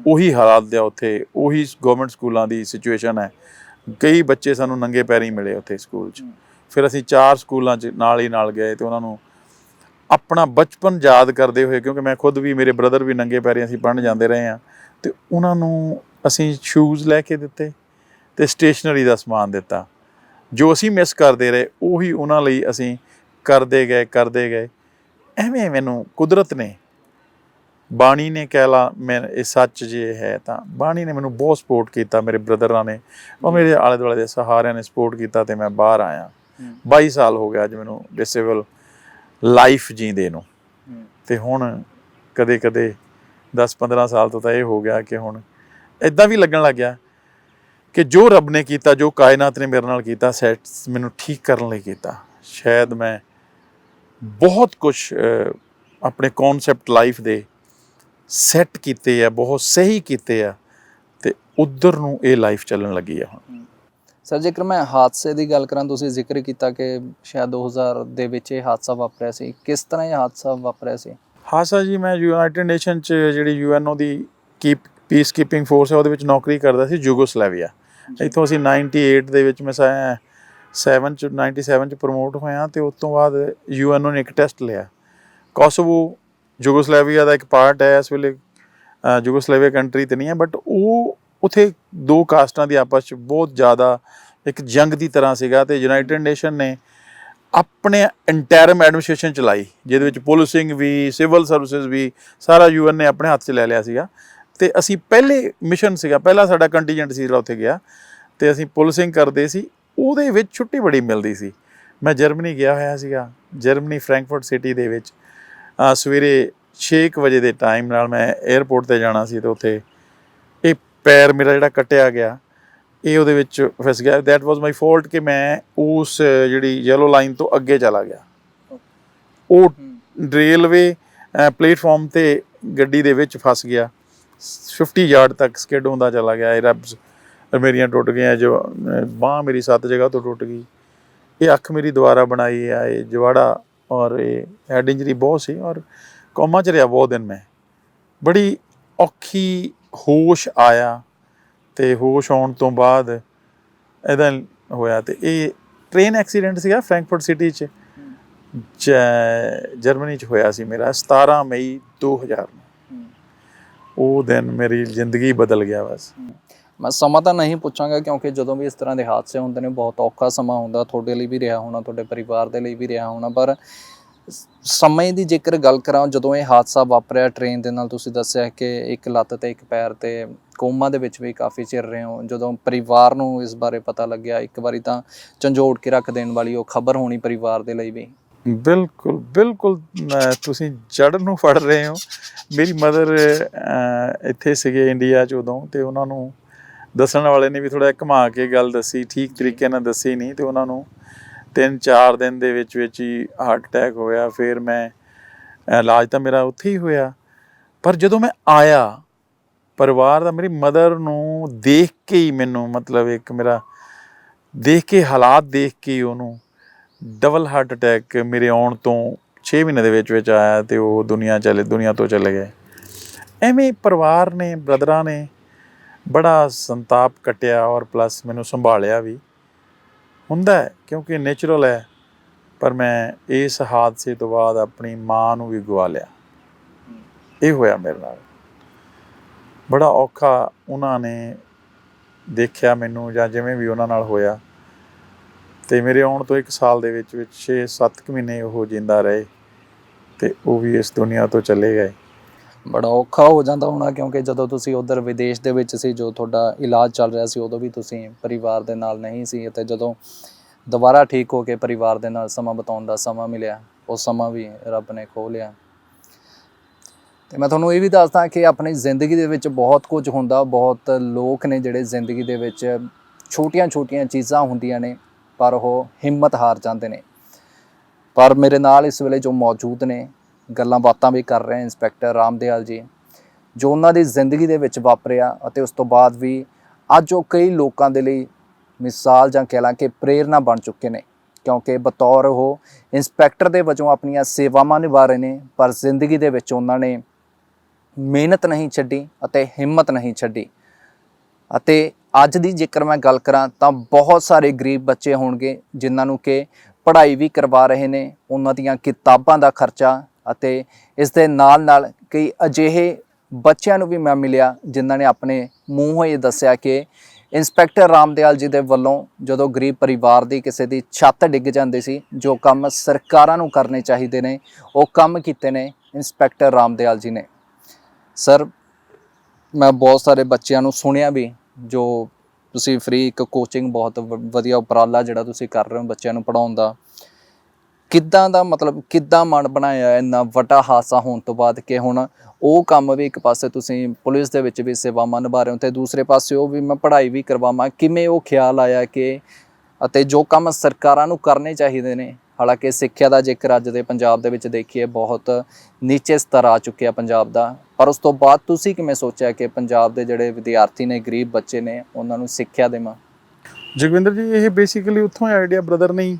ਉਹੀ ਹਾਲਾਤ ਦੇ ਉੱਥੇ, ਉਹੀ ਗਵਰਨਮੈਂਟ ਸਕੂਲਾਂ ਦੀ ਸਿਚੁਏਸ਼ਨ ਹੈ। ਕਈ ਬੱਚੇ ਸਾਨੂੰ ਨੰਗੇ ਪੈਰੀਂ ਮਿਲੇ ਉੱਥੇ ਸਕੂਲ 'ਚ। ਫਿਰ ਅਸੀਂ 4 ਸਕੂਲਾਂ 'ਚ ਨਾਲ ਗਏ ਤੇ ਉਹਨਾਂ ਨੂੰ ਆਪਣਾ ਬਚਪਨ ਯਾਦ ਕਰਦੇ ਹੋਏ, ਕਿਉਂਕਿ ਮੈਂ ਖੁਦ ਵੀ, ਮੇਰੇ ਬ੍ਰਦਰ ਵੀ ਨੰਗੇ ਪੈਰੀਂ ਅਸੀਂ ਪੜ੍ਹਨ ਜਾਂਦੇ ਰਹੇ ਹਾਂ, ਤੇ ਉਹਨਾਂ ਨੂੰ ਅਸੀਂ ਸ਼ੂਜ਼ ਲੈ ਕੇ ਦਿੱਤੇ ਤੇ ਸਟੇਸ਼ਨਰੀ ਦਾ ਸਮਾਨ ਦਿੱਤਾ। ਜੋ ਅਸੀਂ ਮਿਸ ਕਰਦੇ ਰਹੇ ਉਹੀ ਉਹਨਾਂ ਲਈ ਅਸੀਂ ਕਰਦੇ ਗਏ। ਐਵੇਂ ਮੈਨੂੰ ਕੁਦਰਤ ਨੇ, ਬਾਣੀ ਨੇ ਕਹਿ ਲਾ, ਮੈਂ ਇਹ ਸੱਚ ਜੇ ਹੈ ਤਾਂ ਬਾਣੀ ਨੇ ਮੈਨੂੰ ਬਹੁਤ ਸਪੋਰਟ ਕੀਤਾ, ਮੇਰੇ ਬ੍ਰਦਰਾਂ ਨੇ, ਉਹ ਮੇਰੇ ਆਲੇ ਦੁਆਲੇ ਦੇ ਸਹਾਰਿਆਂ ਨੇ ਸਪੋਰਟ ਕੀਤਾ ਤੇ ਮੈਂ ਬਾਹਰ ਆਇਆ। 22 ਸਾਲ ਹੋ ਗਿਆ ਅੱਜ ਮੈਨੂੰ ਡਿਸੇਬਲ ਲਾਈਫ ਜੀਂਦੇ ਨੂੰ। ਤੇ ਹੁਣ ਕਦੇ 10-15 ਸਾਲ ਤੋਂ ਤਾਂ ਇਹ ਹੋ ਗਿਆ ਕਿ ਹੁਣ ਇੱਦਾਂ ਵੀ ਲੱਗਣ ਲੱਗ ਗਿਆ ਕਿ ਜੋ ਰੱਬ ਨੇ ਕੀਤਾ, ਜੋ ਕਾਇਨਾਤ ਨੇ ਮੇਰੇ ਨਾਲ ਕੀਤਾ, ਮੈਨੂੰ ਠੀਕ ਕਰਨ ਲਈ ਕੀਤਾ। ਸ਼ਾਇਦ ਮੈਂ ਬਹੁਤ ਕੁਛ ਆਪਣੇ ਕੌਨਸੈਪਟ ਲਾਈਫ ਦੇ ਸੈੱਟ ਕੀਤੇ ਆ, ਬਹੁਤ ਸਹੀ ਕੀਤੇ ਆ, ਤੇ ਉੱਧਰ ਨੂੰ ਇਹ ਲਾਈਫ ਚੱਲਣ ਲੱਗੀ ਆ ਹੁਣ। ਸਰ, ਜੇਕਰ ਮੈਂ ਹਾਦਸੇ ਦੀ ਗੱਲ ਕਰਾਂ, ਤੁਸੀਂ ਜ਼ਿਕਰ ਕੀਤਾ ਕਿ ਸ਼ਾਇਦ 2000 ਦੇ ਵਿੱਚ ਇਹ ਹਾਦਸਾ ਵਾਪਰਿਆ ਸੀ। ਕਿਸ ਤਰ੍ਹਾਂ ਇਹ ਹਾਦਸਾ ਵਾਪਰਿਆ ਸੀ? ਹਾਦਸਾ ਜੀ, ਮੈਂ ਯੂਨਾਈਟਿਡ ਨੇਸ਼ਨ 'ਚ ਜਿਹੜੀ UNO ਦੀ ਪੀਸ ਕੀਪਿੰਗ ਫੋਰਸ ਹੈ ਉਹਦੇ ਵਿੱਚ ਨੌਕਰੀ ਕਰਦਾ ਸੀ, ਯੂਗੋਸਲਾਵੀਆ। ਇੱਥੋਂ ਅਸੀਂ 98 ਦੇ ਵਿੱਚ ਮੈਂ 97 'ਚ ਪ੍ਰਮੋਟ ਹੋਇਆ। ਤੇ ਉਸ ਤੋਂ ਬਾਅਦ UNO ਨੇ ਇੱਕ ਟੈਸਟ ਲਿਆ। ਕੋਸੋਵੋ ਯੂਗੋਸਲਾਵੀਆ ਦਾ ਇੱਕ ਪਾਰਟ ਹੈ ਇਸ ਵੇਲੇ, ਯੂਗੋਸਲਾਵੀਆ ਕੰਟਰੀ ਤਾਂ ਨਹੀਂ ਹੈ, ਬਟ ਉਹ ਉੱਥੇ 2 ਕਾਸਟਾਂ ਦੀ ਆਪਸ 'ਚ ਬਹੁਤ ਜ਼ਿਆਦਾ ਇੱਕ ਜੰਗ ਦੀ ਤਰ੍ਹਾਂ ਸੀਗਾ। ਤੇ ਯੂਨਾਈਟਿਡ ਨੇਸ਼ਨ ਨੇ ਆਪਣੇ ਇੰਟੈਰਮ ਐਡਮਿਨਿਸਟ੍ਰੇਸ਼ਨ ਚਲਾਈ, ਜਿਹਦੇ ਵਿੱਚ ਪੁਲਿਸਿੰਗ ਵੀ, ਸਿਵਲ ਸਰਵਿਸਿਜ਼ ਵੀ, ਸਾਰਾ UN ਨੇ ਆਪਣੇ ਹੱਥ 'ਚ ਲੈ ਲਿਆ ਸੀਗਾ। ਤੇ ਅਸੀਂ ਪਹਿਲੇ ਮਿਸ਼ਨ ਸੀਗਾ, ਪਹਿਲਾ ਸਾਡਾ ਕੰਟੀਜੈਂਟ ਸੀ ਜਿਹੜਾ ਉੱਥੇ ਗਿਆ, ਤੇ ਅਸੀਂ ਪੁਲਿਸਿੰਗ ਕਰਦੇ ਸੀ। ਉਹਦੇ ਵਿੱਚ ਛੁੱਟੀ ਬੜੀ ਮਿਲਦੀ ਸੀ। ਮੈਂ ਜਰਮਨੀ ਗਿਆ ਹੋਇਆ ਸੀਗਾ, ਜਰਮਨੀ ਫਰੈਂਕਫਰਟ ਸਿਟੀ ਦੇ ਵਿੱਚ ਸਵੇਰੇ 6 ਵਜੇ ਦੇ ਟਾਈਮ ਨਾਲ ਮੈਂ ਏਅਰਪੋਰਟ 'ਤੇ ਜਾਣਾ ਸੀ। ਤੇ ਉੱਥੇ ਇਹ ਪੈਰ ਮੇਰਾ ਜਿਹੜਾ ਕੱਟਿਆ ਗਿਆ, ਇਹ ਉਹਦੇ ਵਿੱਚ ਫਸ ਗਿਆ। ਦੈਟ ਵਾਜ਼ ਮਾਈ ਫੋਲਟ ਕਿ ਮੈਂ ਉਸ ਜਿਹੜੀ ਯੈਲੋ ਲਾਈਨ ਤੋਂ ਅੱਗੇ ਚਲਾ ਗਿਆ। ਉਹ ਰੇਲਵੇ ਪਲੇਟਫਾਰਮ 'ਤੇ ਗੱਡੀ ਦੇ ਵਿੱਚ ਫਸ ਗਿਆ, 50 ਯਾਰਡ ਤੱਕ ਸਕਿਡ ਹੁੰਦਾ ਚਲਾ ਗਿਆ। ਇਹ ਰੈਬਸ ਮੇਰੀਆਂ ਟੁੱਟ ਗਈਆਂ, ਜੋ ਬਾਂਹ ਮੇਰੀ 7 ਜਗ੍ਹਾ ਤੋਂ ਟੁੱਟ ਗਈ। ਇਹ ਅੱਖ ਮੇਰੀ ਦੁਬਾਰਾ ਬਣਾਈ ਆ, ਇਹ ਜਵਾੜਾ, ਔਰ ਇਹ ਹੈਡ ਇੰਜਰੀ ਬਹੁਤ ਸੀ, ਔਰ ਕੋਮਾ 'ਚ ਰਿਹਾ ਬਹੁਤ ਦਿਨ ਮੈਂ। ਬੜੀ ਔਖੀ ਹੋਸ਼ ਆਇਆ, ਤੇ ਹੋਸ਼ ਆਉਣ ਤੋਂ ਬਾਅਦ ਇਹਦਾ ਹੋਇਆ। ਤੇ ਇਹ ਟ੍ਰੇਨ ਐਕਸੀਡੈਂਟ ਸੀਗਾ ਫਰੈਂਕਫਰਟ ਸਿਟੀ 'ਚ, ਜਰਮਨੀ 'ਚ ਹੋਇਆ ਸੀ ਮੇਰਾ 17 ਮਈ 2000 ਨੂੰ। ਉਹ ਦਿਨ ਮੇਰੀ ਜ਼ਿੰਦਗੀ ਬਦਲ ਗਿਆ ਬਸ। ਮੈਂ ਸਮਾਂ ਤਾਂ ਨਹੀਂ ਪੁੱਛਾਂਗਾ, ਕਿਉਂਕਿ ਜਦੋਂ ਵੀ ਇਸ ਤਰ੍ਹਾਂ ਦੇ ਹਾਦਸੇ ਹੁੰਦੇ ਨੇ ਬਹੁਤ ਔਖਾ ਸਮਾਂ ਹੁੰਦਾ, ਤੁਹਾਡੇ ਲਈ ਵੀ ਰਿਹਾ ਹੋਣਾ, ਤੁਹਾਡੇ ਪਰਿਵਾਰ ਦੇ ਲਈ ਵੀ ਰਿਹਾ ਹੋਣਾ। ਪਰ ਸਮੇਂ ਦੀ ਜੇਕਰ ਗੱਲ ਕਰਾਂ, ਜਦੋਂ ਇਹ ਹਾਦਸਾ ਵਾਪਰਿਆ ਟ੍ਰੇਨ ਦੇ ਨਾਲ, ਤੁਸੀਂ ਦੱਸਿਆ ਕਿ ਇੱਕ ਲੱਤ ਤੇ ਇੱਕ ਪੈਰ ਤੇ ਕੋਮਾ ਦੇ ਵਿੱਚ ਵੀ ਕਾਫੀ ਚਿਰ ਰਹੇ ਹੋ। ਜਦੋਂ ਪਰਿਵਾਰ ਨੂੰ ਇਸ ਬਾਰੇ ਪਤਾ ਲੱਗਿਆ, ਇੱਕ ਵਾਰੀ ਤਾਂ ਝੰਜੋੜ ਕੇ ਰੱਖ ਦੇਣ ਵਾਲੀ ਉਹ ਖਬਰ ਹੋਣੀ ਪਰਿਵਾਰ ਦੇ ਲਈ ਵੀ। ਬਿਲਕੁਲ ਬਿਲਕੁਲ, ਤੁਸੀਂ ਜੜ ਨੂੰ ਫੜ ਰਹੇ ਹੋ। ਮੇਰੀ ਮਦਰ ਇੱਥੇ ਸੀਗੇ ਇੰਡੀਆ 'ਚ ਉਦੋਂ, ਤੇ ਉਹਨਾਂ ਨੂੰ ਦੱਸਣ ਵਾਲੇ ਨੇ ਵੀ ਥੋੜ੍ਹਾ ਘੁਮਾ ਕੇ ਗੱਲ ਦੱਸੀ, ਠੀਕ ਤਰੀਕੇ ਨਾਲ ਦੱਸੀ ਨਹੀਂ, ਤੇ ਉਹਨਾਂ ਨੂੰ 3-4 ਦਿਨ ਦੇ ਵਿੱਚ ਹੀ ਹਾਰਟ ਅਟੈਕ ਹੋਇਆ। ਫਿਰ ਮੈਂ ਇਲਾਜ ਤਾਂ ਮੇਰਾ ਉੱਥੇ ਹੀ ਹੋਇਆ, ਪਰ ਜਦੋਂ ਮੈਂ ਆਇਆ ਪਰਿਵਾਰ ਦਾ, ਮੇਰੀ ਮਦਰ ਨੂੰ ਦੇਖ ਕੇ ਹੀ ਮੈਨੂੰ, ਮਤਲਬ ਇੱਕ ਮੇਰਾ ਦੇਖ ਕੇ, ਹਾਲਾਤ ਦੇਖ ਕੇ ਉਹਨੂੰ ਡਬਲ ਹਾਰਟ ਅਟੈਕ ਮੇਰੇ ਆਉਣ ਤੋਂ 6 ਮਹੀਨੇ ਦੇ ਵਿੱਚ ਆਇਆ, ਤੇ ਉਹ ਦੁਨੀਆ ਤੋਂ ਚਲੇ ਗਏ। ਐਵੇਂ ਪਰਿਵਾਰ ਨੇ, ਬ੍ਰਦਰਾਂ ਨੇ ਬੜਾ ਸੰਤਾਪ ਕੱਟਿਆ, ਔਰ ਪਲੱਸ ਮੈਨੂੰ ਸੰਭਾਲਿਆ ਵੀ ਹੁੰਦਾ ਹੈ, ਕਿਉਂਕਿ ਨੇਚੁਰਲ ਹੈ। ਪਰ ਮੈਂ ਇਸ ਹਾਦਸੇ ਤੋਂ ਬਾਅਦ ਆਪਣੀ ਮਾਂ ਨੂੰ ਵੀ ਗਵਾ ਲਿਆ। ਇਹ ਹੋਇਆ ਮੇਰੇ ਨਾਲ, ਬੜਾ ਔਖਾ ਉਹਨਾਂ ਨੇ ਦੇਖਿਆ ਮੈਨੂੰ, ਜਾਂ ਜਿਵੇਂ ਵੀ ਉਹਨਾਂ ਨਾਲ ਹੋਇਆ। ਤੇ ਮੇਰੇ ਆਉਣ ਤੋਂ 1 ਸਾਲ ਦੇ ਵਿੱਚ 6-7 ਮਹੀਨੇ ਉਹ ਜਿੰਦਾ ਰਹੇ, ਤੇ ਉਹ ਵੀ ਇਸ ਦੁਨੀਆ ਤੋਂ ਚਲੇ ਗਏ। ਬੜਾ ਔਖਾ ਹੋ ਜਾਂਦਾ ਹੋਣਾ, ਕਿਉਂਕਿ ਜਦੋਂ ਤੁਸੀਂ ਉੱਧਰ ਵਿਦੇਸ਼ ਦੇ ਵਿੱਚ ਸੀ, ਜੋ ਤੁਹਾਡਾ ਇਲਾਜ ਚੱਲ ਰਿਹਾ ਸੀ, ਉਦੋਂ ਵੀ ਤੁਸੀਂ ਪਰਿਵਾਰ ਦੇ ਨਾਲ ਨਹੀਂ ਸੀ, ਅਤੇ ਜਦੋਂ ਦੁਬਾਰਾ ਠੀਕ ਹੋ ਕੇ ਪਰਿਵਾਰ ਦੇ ਨਾਲ ਸਮਾਂ ਬਿਤਾਉਣ ਦਾ ਸਮਾਂ ਮਿਲਿਆ, ਉਹ ਸਮਾਂ ਵੀ ਰੱਬ ਨੇ ਖੋਹ ਲਿਆ। ਅਤੇ ਮੈਂ ਤੁਹਾਨੂੰ ਇਹ ਵੀ ਦੱਸਦਾ ਕਿ ਆਪਣੀ ਜ਼ਿੰਦਗੀ ਦੇ ਵਿੱਚ ਬਹੁਤ ਕੁਝ ਹੁੰਦਾ। ਬਹੁਤ ਲੋਕ ਨੇ ਜਿਹੜੇ ਜ਼ਿੰਦਗੀ ਦੇ ਵਿੱਚ ਛੋਟੀਆਂ ਚੀਜ਼ਾਂ ਹੁੰਦੀਆਂ ਨੇ, ਪਰ ਉਹ ਹਿੰਮਤ ਹਾਰ ਜਾਂਦੇ ਨੇ। ਪਰ ਮੇਰੇ ਨਾਲ ਇਸ ਵੇਲੇ ਜੋ ਮੌਜੂਦ ਨੇ, ਗੱਲਾਂ ਬਾਤਾਂ ਵੀ ਕਰ ਰਹੇ ਇੰਸਪੈਕਟਰ ਰਾਮਦਿਆਲ ਜੀ, ਜੋ ਉਹਨਾਂ ਦੀ ਜ਼ਿੰਦਗੀ ਦੇ ਵਿੱਚ ਵਾਪਰਿਆ, ਅਤੇ ਉਸ ਤੋਂ ਬਾਅਦ ਵੀ ਅੱਜ ਉਹ ਕਈ ਲੋਕਾਂ ਦੇ ਲਈ ਮਿਸਾਲ, ਜਾਂ ਕਹਿ ਲਾਂ ਕਿ ਪ੍ਰੇਰਨਾ ਬਣ ਚੁੱਕੇ ਨੇ, ਕਿਉਂਕਿ ਬਤੌਰ ਉਹ ਇੰਸਪੈਕਟਰ ਦੇ ਵਜੋਂ ਆਪਣੀਆਂ ਸੇਵਾਵਾਂ ਨਿਭਾ ਰਹੇ ਨੇ, ਪਰ ਜ਼ਿੰਦਗੀ ਦੇ ਵਿੱਚ ਉਹਨਾਂ ਨੇ ਮਿਹਨਤ ਨਹੀਂ ਛੱਡੀ ਅਤੇ ਹਿੰਮਤ ਨਹੀਂ ਛੱਡੀ। ਅਤੇ ਅੱਜ ਦੀ ਜੇਕਰ ਮੈਂ ਗੱਲ ਕਰਾਂ ਤਾਂ ਬਹੁਤ ਸਾਰੇ ਗਰੀਬ ਬੱਚੇ ਹੋਣਗੇ ਜਿਨ੍ਹਾਂ ਨੂੰ ਕਿ ਪੜ੍ਹਾਈ ਵੀ ਕਰਵਾ ਰਹੇ ਨੇ, ਉਹਨਾਂ ਦੀਆਂ ਕਿਤਾਬਾਂ ਦਾ ਖਰਚਾ, ਅਤੇ ਇਸ ਦੇ ਨਾਲ ਕਈ ਅਜਿਹੇ ਬੱਚਿਆਂ ਨੂੰ ਵੀ ਮੈਂ ਮਿਲਿਆ ਜਿਨ੍ਹਾਂ ਨੇ ਆਪਣੇ ਮੂੰਹੋਂ ਇਹ ਦੱਸਿਆ ਕਿ ਇੰਸਪੈਕਟਰ ਰਾਮਦਿਆਲ ਜੀ ਦੇ ਵੱਲੋਂ ਜਦੋਂ ਗਰੀਬ ਪਰਿਵਾਰ ਦੀ ਕਿਸੇ ਦੀ ਛੱਤ ਡਿੱਗ ਜਾਂਦੀ ਸੀ, ਜੋ ਕੰਮ ਸਰਕਾਰਾਂ ਨੂੰ ਕਰਨੇ ਚਾਹੀਦੇ ਨੇ, ਉਹ ਕੰਮ ਕੀਤੇ ਨੇ ਇੰਸਪੈਕਟਰ ਰਾਮਦਿਆਲ ਜੀ ਨੇ। ਸਰ, ਮੈਂ ਬਹੁਤ ਸਾਰੇ ਬੱਚਿਆਂ ਨੂੰ ਸੁਣਿਆ ਵੀ, ਜੋ ਤੁਸੀਂ ਫ੍ਰੀ ਇੱਕ ਕੋਚਿੰਗ, ਬਹੁਤ ਵਧੀਆ ਉਪਰਾਲਾ ਜਿਹੜਾ ਤੁਸੀਂ ਕਰ ਰਹੇ ਹੋ ਬੱਚਿਆਂ ਨੂੰ ਪੜ੍ਹਾਉਣ ਦਾ, ਕਿੱਦਾਂ ਦਾ, ਮਤਲਬ ਕਿੱਦਾਂ ਮਨ ਬਣਾਇਆ ਇੰਨਾ ਵੱਡਾ ਹਾਦਸਾ ਹੋਣ ਤੋਂ ਬਾਅਦ ਕਿ ਹੁਣ ਉਹ ਕੰਮ ਵੀ, ਇੱਕ ਪਾਸੇ ਤੁਸੀਂ ਪੁਲਿਸ ਦੇ ਵਿੱਚ ਵੀ ਸੇਵਾਵਾਂ ਨਿਭਾ ਰਹੇ ਹੋ, ਅਤੇ ਦੂਸਰੇ ਪਾਸੇ ਉਹ ਵੀ ਮੈਂ ਪੜ੍ਹਾਈ ਵੀ ਕਰਵਾਵਾਂ, ਕਿਵੇਂ ਉਹ ਖਿਆਲ ਆਇਆ ਕਿ, ਅਤੇ ਜੋ ਕੰਮ ਸਰਕਾਰਾਂ ਨੂੰ ਕਰਨੇ ਚਾਹੀਦੇ ਨੇ, ਹਾਲਾਂਕਿ ਸਿੱਖਿਆ ਦਾ ਜੇਕਰ ਅੱਜ ਦੇ ਪੰਜਾਬ ਦੇ ਵਿੱਚ ਦੇਖੀਏ ਬਹੁਤ ਨੀਚੇ ਸਤਰ ਆ ਚੁੱਕਿਆ ਪੰਜਾਬ ਦਾ, ਪਰ ਉਸ ਤੋਂ ਬਾਅਦ ਤੁਸੀਂ ਕਿਵੇਂ ਸੋਚਿਆ ਕਿ ਪੰਜਾਬ ਦੇ ਜਿਹੜੇ ਵਿਦਿਆਰਥੀ ਨੇ, ਗਰੀਬ ਬੱਚੇ ਨੇ, ਉਹਨਾਂ ਨੂੰ ਸਿੱਖਿਆ ਦੇਵਾਂ? ਜਗਵਿੰਦਰ ਜੀ, ਇਹ ਬੇਸਿਕਲੀ ਉੱਥੋਂ ਆਈਡੀਆ ਬ੍ਰਦਰ ਨੇ ਹੀ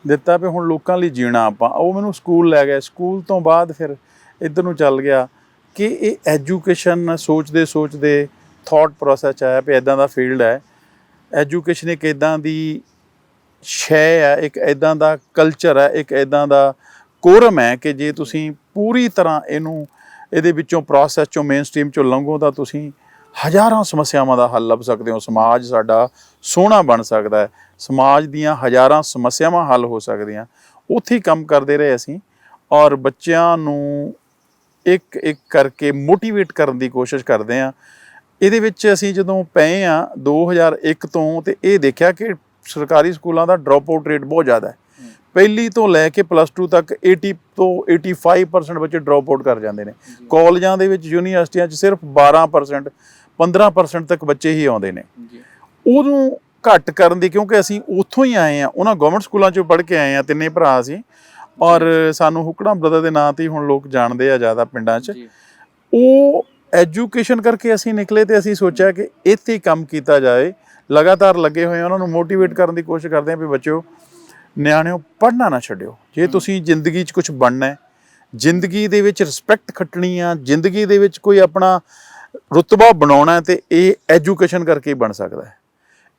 ਦਿੱਤਾ ਵੀ ਹੁਣ ਲੋਕਾਂ ਲਈ ਜੀਣਾ ਆਪਾਂ। ਉਹ ਮੈਨੂੰ ਸਕੂਲ ਲੈ ਗਏ, ਸਕੂਲ ਤੋਂ ਬਾਅਦ ਫਿਰ ਇੱਧਰ ਨੂੰ ਚੱਲ ਗਿਆ ਕਿ ਇਹ ਐਜੂਕੇਸ਼ਨ ਸੋਚਦੇ ਥਾਟ ਪ੍ਰੋਸੈਸ 'ਚ ਆਇਆ ਵੀ ਇੱਦਾਂ ਦਾ ਫੀਲਡ ਹੈ। ਐਜੂਕੇਸ਼ਨ ਇੱਕ ਇੱਦਾਂ ਦੀ ਸ਼ੈ ਹੈ, ਇੱਕ ਇੱਦਾਂ ਦਾ ਕਲਚਰ ਹੈ, ਇੱਕ ਇੱਦਾਂ ਦਾ ਕੋਰਮ ਹੈ ਕਿ ਜੇ ਤੁਸੀਂ ਪੂਰੀ ਤਰ੍ਹਾਂ ਇਹਦੇ ਵਿੱਚੋਂ ਪ੍ਰੋਸੈਸ 'ਚੋਂ, ਮੇਨ ਸਟਰੀਮ 'ਚੋਂ ਲੰਘੋ ਤਾਂ ਤੁਸੀਂ ਹਜ਼ਾਰਾਂ ਸਮੱਸਿਆਵਾਂ ਦਾ ਹੱਲ ਲੱਭ ਸਕਦੇ ਹੋ। ਸਮਾਜ ਸਾਡਾ ਸੋਹਣਾ ਬਣ ਸਕਦਾ ਹੈ, ਸਮਾਜ ਦੀਆਂ ਹਜ਼ਾਰਾਂ ਸਮੱਸਿਆਵਾਂ ਹੱਲ ਹੋ ਸਕਦੀਆਂ। ਉੱਥੇ ਹੀ ਕੰਮ ਕਰਦੇ ਰਹੇ ਅਸੀਂ, ਔਰ ਬੱਚਿਆਂ ਨੂੰ ਇੱਕ ਕਰਕੇ ਮੋਟੀਵੇਟ ਕਰਨ ਦੀ ਕੋਸ਼ਿਸ਼ ਕਰਦੇ ਹਾਂ। ਇਹਦੇ ਵਿੱਚ ਅਸੀਂ ਜਦੋਂ ਪਏ ਹਾਂ 2001 ਤੋਂ, ਤੇ ਇਹ ਦੇਖਿਆ ਕਿ ਸਰਕਾਰੀ ਸਕੂਲਾਂ ਦਾ ਡਰੋਪ ਆਊਟ ਰੇਟ ਬਹੁਤ ਜ਼ਿਆਦਾ ਹੈ। ਪਹਿਲੀ ਤੋਂ ਲੈ ਕੇ +2 ਤੱਕ 80 ਤੋਂ 85% ਬੱਚੇ ਡਰੋਪ ਆਊਟ ਕਰ ਜਾਂਦੇ ਨੇ। ਕਾਲਜਾਂ ਦੇ ਵਿੱਚ, ਯੂਨੀਵਰਸਿਟੀਆਂ 'ਚ ਸਿਰਫ 12%, 15% ਤੱਕ ਬੱਚੇ ਹੀ ਆਉਂਦੇ ਨੇ। ਉਹਨੂੰ ਘੱਟ ਕਰਨ ਦੀ, ਕਿਉਂਕਿ ਅਸੀਂ ਉੱਥੋਂ ਹੀ ਆਏ ਹਾਂ, ਉਹਨਾਂ ਗਵਰਨਮੈਂਟ ਸਕੂਲਾਂ 'ਚੋਂ ਪੜ੍ਹ ਕੇ ਆਏ ਹਾਂ, 3 ਭਰਾ ਅਸੀਂ, ਔਰ ਸਾਨੂੰ ਹੁਕੜਾ ਬ੍ਰਦਰ ਦੇ ਨਾਂ 'ਤੇ ਹੁਣ ਲੋਕ ਜਾਣਦੇ ਆ ਜ਼ਿਆਦਾ ਪਿੰਡਾਂ 'ਚ। ਉਹ ਐਜੂਕੇਸ਼ਨ ਕਰਕੇ ਅਸੀਂ ਨਿਕਲੇ, ਤੇ ਅਸੀਂ ਸੋਚਿਆ ਕਿ ਇੱਥੇ ਹੀ ਕੰਮ ਕੀਤਾ ਜਾਏ। ਲਗਾਤਾਰ ਲੱਗੇ ਹੋਏ ਉਹਨਾਂ ਨੂੰ ਮੋਟੀਵੇਟ ਕਰਨ ਦੀ ਕੋਸ਼ਿਸ਼ ਕਰਦੇ ਹਾਂ ਵੀ ਬੱਚਿਓ, ਨਿਆਣਿਓ, ਪੜ੍ਹਨਾ ਨਾ ਛੱਡਿਓ। ਜੇ ਤੁਸੀਂ ਜ਼ਿੰਦਗੀ 'ਚ ਕੁਛ ਬਣਨਾ ਹੈ, ਜ਼ਿੰਦਗੀ ਦੇ ਵਿੱਚ ਰਿਸਪੈਕਟ ਖੱਟਣੀ ਆ, ਜ਼ਿੰਦਗੀ ਦੇ ਵਿੱਚ ਕੋਈ ਆਪਣਾ ਰੁਤਬਾ ਬਣਾਉਣਾ, ਤੇ ਇਹ ਐਜੂਕੇਸ਼ਨ ਕਰਕੇ ਹੀ ਬਣ ਸਕਦਾ ਹੈ।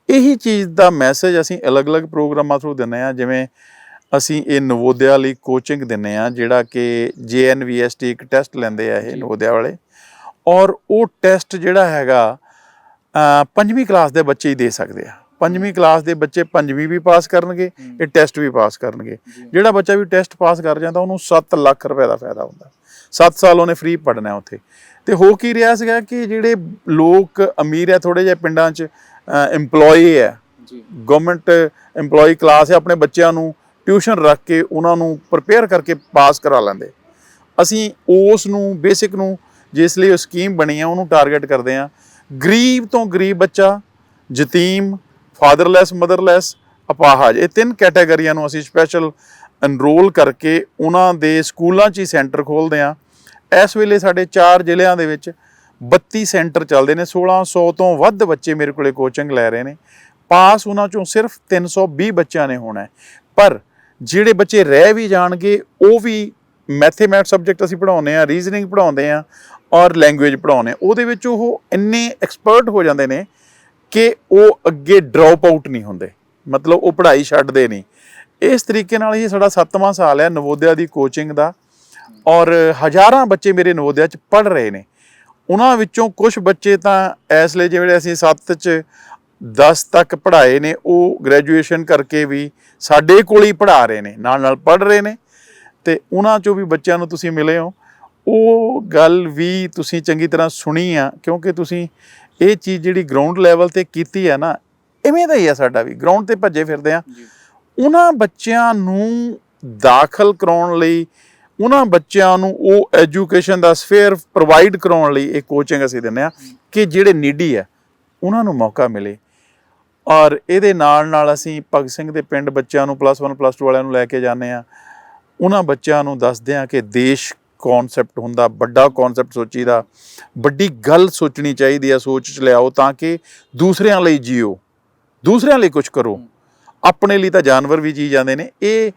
ਇਹੀ ਚੀਜ਼ ਦਾ ਮੈਸੇਜ ਅਸੀਂ ਅਲੱਗ-ਅਲੱਗ ਪ੍ਰੋਗਰਾਮਾਂ ਥਰੂ ਦਿੰਦੇ ਹਾਂ। ਜਿਵੇਂ ਅਸੀਂ ਇਹ ਨਵੋਦਿਆ ਲਈ ਕੋਚਿੰਗ ਦਿੰਦੇ ਹਾਂ, ਜਿਹੜਾ ਕਿ JNVST ਇੱਕ ਟੈਸਟ ਲੈਂਦੇ ਆ ਇਹ ਨਵੋਦਿਆ ਵਾਲੇ, ਔਰ ਉਹ ਟੈਸਟ ਜਿਹੜਾ ਹੈਗਾ 5ਵੀਂ ਕਲਾਸ ਦੇ ਬੱਚੇ ਹੀ ਦੇ ਸਕਦੇ ਆ। 5ਵੀਂ ਕਲਾਸ ਦੇ ਬੱਚੇ 5ਵੀਂ ਵੀ ਪਾਸ ਕਰਨਗੇ, ਇਹ ਟੈਸਟ ਵੀ ਪਾਸ ਕਰਨਗੇ। ਜਿਹੜਾ ਬੱਚਾ ਵੀ ਟੈਸਟ ਪਾਸ ਕਰ ਜਾਂਦਾ ਉਹਨੂੰ 7 ਲੱਖ ਰੁਪਏ ਦਾ ਫਾਇਦਾ ਹੁੰਦਾ। 7 ਸਾਲ ਉਹਨੇ ਫ੍ਰੀ ਪੜ੍ਹਨਾ ਉੱਥੇ। ਤੇ ਹੋ ਕੀ ਰਿਹਾ ਸੀਗਾ ਕਿ ਜਿਹੜੇ ਲੋਕ ਅਮੀਰ ਹੈ ਥੋੜ੍ਹੇ ਜਿਹੇ ਪਿੰਡਾਂ 'ਚ, ਇੰਪਲੋਈ ਹੈ, ਗਵਰਨਮੈਂਟ ਇੰਪਲੋਈ ਕਲਾਸ ਹੈ, ਆਪਣੇ ਬੱਚਿਆਂ ਨੂੰ ਟਿਊਸ਼ਨ ਰੱਖ ਕੇ ਉਹਨਾਂ ਨੂੰ ਪ੍ਰਪੇਅਰ ਕਰਕੇ ਪਾਸ ਕਰਾ ਲੈਂਦੇ। ਅਸੀਂ ਉਸ ਨੂੰ ਬੇਸਿਕ ਨੂੰ ਜਿਸ ਲਈ ਉਹ ਸਕੀਮ ਬਣੀ ਆ ਉਹਨੂੰ ਟਾਰਗੇਟ ਕਰਦੇ ਹਾਂ। ਗਰੀਬ ਤੋਂ ਗਰੀਬ ਬੱਚਾ, ਯਤੀਮ, ਫਾਦਰਲੈਸ, ਮਦਰਲੈਸ, ਅਪਾਹਜ, ਇਹ 3 ਕੈਟਾਗਰੀਆਂ ਨੂੰ ਅਸੀਂ ਸਪੈਸ਼ਲ ਐਨਰੋਲ ਕਰਕੇ ਉਹਨਾਂ ਦੇ ਸਕੂਲਾਂ 'ਚ ਹੀ ਸੈਂਟਰ ਖੋਲ੍ਹਦੇ ਹਾਂ। ਇਸ ਵੇਲੇ ਸਾਡੇ 4 ਜ਼ਿਲ੍ਹਿਆਂ ਦੇ ਵਿੱਚ 32 ਸੈਂਟਰ ਚੱਲਦੇ ਨੇ। 1600 ਤੋਂ ਵੱਧ ਬੱਚੇ ਮੇਰੇ ਕੋਲੇ ਕੋਚਿੰਗ ਲੈ ਰਹੇ ਨੇ। ਪਾਸ ਉਹਨਾਂ 'ਚੋਂ ਸਿਰਫ 320 ਬੱਚਿਆਂ ਨੇ ਹੋਣਾ। ਪਰ ਜਿਹੜੇ ਬੱਚੇ ਰਹਿ ਵੀ ਜਾਣਗੇ ਉਹ ਵੀ ਮੈਥੇਮੈਟਿਕਸ ਸਬਜੈਕਟ ਅਸੀਂ ਪੜ੍ਹਾਉਂਦੇ ਹਾਂ, ਰੀਜ਼ਨਿੰਗ ਪੜ੍ਹਾਉਂਦੇ ਹਾਂ ਔਰ ਲੈਂਗੁਏਜ ਪੜ੍ਹਾਉਂਦੇ ਹਾਂ। ਉਹਦੇ ਵਿੱਚ ਉਹ ਇੰਨੇ ਐਕਸਪਰਟ ਹੋ ਜਾਂਦੇ ਨੇ ਕਿ ਉਹ ਅੱਗੇ ਡਰੋਪ ਆਊਟ ਨਹੀਂ ਹੁੰਦੇ, ਮਤਲਬ ਉਹ ਪੜ੍ਹਾਈ ਛੱਡਦੇ ਨਹੀਂ। ਇਸ ਤਰੀਕੇ ਨਾਲ ਹੀ ਸਾਡਾ 7ਵਾਂ ਸਾਲ ਹੈ ਨਵੋਦਿਆ ਦੀ ਕੋਚਿੰਗ ਦਾ, ਔਰ ਹਜ਼ਾਰਾਂ ਬੱਚੇ ਮੇਰੇ ਨਵੋਦਿਆ 'ਚ ਪੜ੍ਹ ਰਹੇ ਨੇ। ਉਹਨਾਂ ਵਿੱਚੋਂ ਕੁਝ ਬੱਚੇ ਤਾਂ ਇਸ ਲਈ ਜਿਹੜੇ ਅਸੀਂ 7 'ਚ 10 ਤੱਕ ਪੜ੍ਹਾਏ ਨੇ, ਉਹ ਗ੍ਰੈਜੂਏਸ਼ਨ ਕਰਕੇ ਵੀ ਸਾਡੇ ਕੋਲ ਹੀ ਪੜ੍ਹਾ ਰਹੇ ਨੇ, ਨਾਲ ਨਾਲ ਪੜ੍ਹ ਰਹੇ ਨੇ। ਅਤੇ ਉਹਨਾਂ 'ਚੋਂ ਵੀ ਬੱਚਿਆਂ ਨੂੰ ਤੁਸੀਂ ਮਿਲੇ ਹੋ, ਉਹ ਗੱਲ ਵੀ ਤੁਸੀਂ ਚੰਗੀ ਤਰ੍ਹਾਂ ਸੁਣੀ ਆ, ਕਿਉਂਕਿ ਤੁਸੀਂ ਇਹ ਚੀਜ਼ ਜਿਹੜੀ ਗਰਾਊਂਡ ਲੈਵਲ 'ਤੇ ਕੀਤੀ ਹੈ ਨਾ, ਇਵੇਂ ਦਾ ਹੀ ਆ ਸਾਡਾ ਵੀ, ਗਰਾਊਂਡ 'ਤੇ ਭੱਜੇ ਫਿਰਦੇ ਆ। ਉਹਨਾਂ ਬੱਚਿਆਂ ਨੂੰ ਦਾਖਲ ਕਰਾਉਣ ਲਈ, ਉਹਨਾਂ ਬੱਚਿਆਂ ਨੂੰ ਉਹ ਐਜੂਕੇਸ਼ਨ ਦਾ ਸਫੇਅਰ ਪ੍ਰੋਵਾਈਡ ਕਰਾਉਣ ਲਈ ਇਹ ਕੋਚਿੰਗ ਅਸੀਂ ਦਿੰਦੇ ਹਾਂ ਕਿ ਜਿਹੜੇ ਨੀਡੀ ਆ ਉਹਨਾਂ ਨੂੰ ਮੌਕਾ ਮਿਲੇ। ਔਰ ਇਹਦੇ ਨਾਲ ਨਾਲ ਅਸੀਂ ਭਗਤ ਸਿੰਘ ਦੇ ਪਿੰਡ ਬੱਚਿਆਂ ਨੂੰ +1 +2 ਵਾਲਿਆਂ ਨੂੰ ਲੈ ਕੇ ਜਾਂਦੇ ਹਾਂ। ਉਹਨਾਂ ਬੱਚਿਆਂ ਨੂੰ ਦੱਸਦੇ ਹਾਂ ਕਿ ਦੇਸ਼ ਕੌਨਸੈਪਟ ਹੁੰਦਾ, ਵੱਡਾ ਕੌਨਸੈਪਟ ਸੋਚੀਦਾ, ਵੱਡੀ ਗੱਲ ਸੋਚਣੀ ਚਾਹੀਦੀ ਆ, ਸੋਚ 'ਚ ਲਿਆਓ ਤਾਂ ਕਿ ਦੂਸਰਿਆਂ ਲਈ ਜੀਓ, ਦੂਸਰਿਆਂ ਲਈ ਕੁਛ ਕਰੋ। ਆਪਣੇ ਲਈ ਤਾਂ ਜਾਨਵਰ ਵੀ ਜੀ ਜਾਂਦੇ ਨੇ। ਇਹ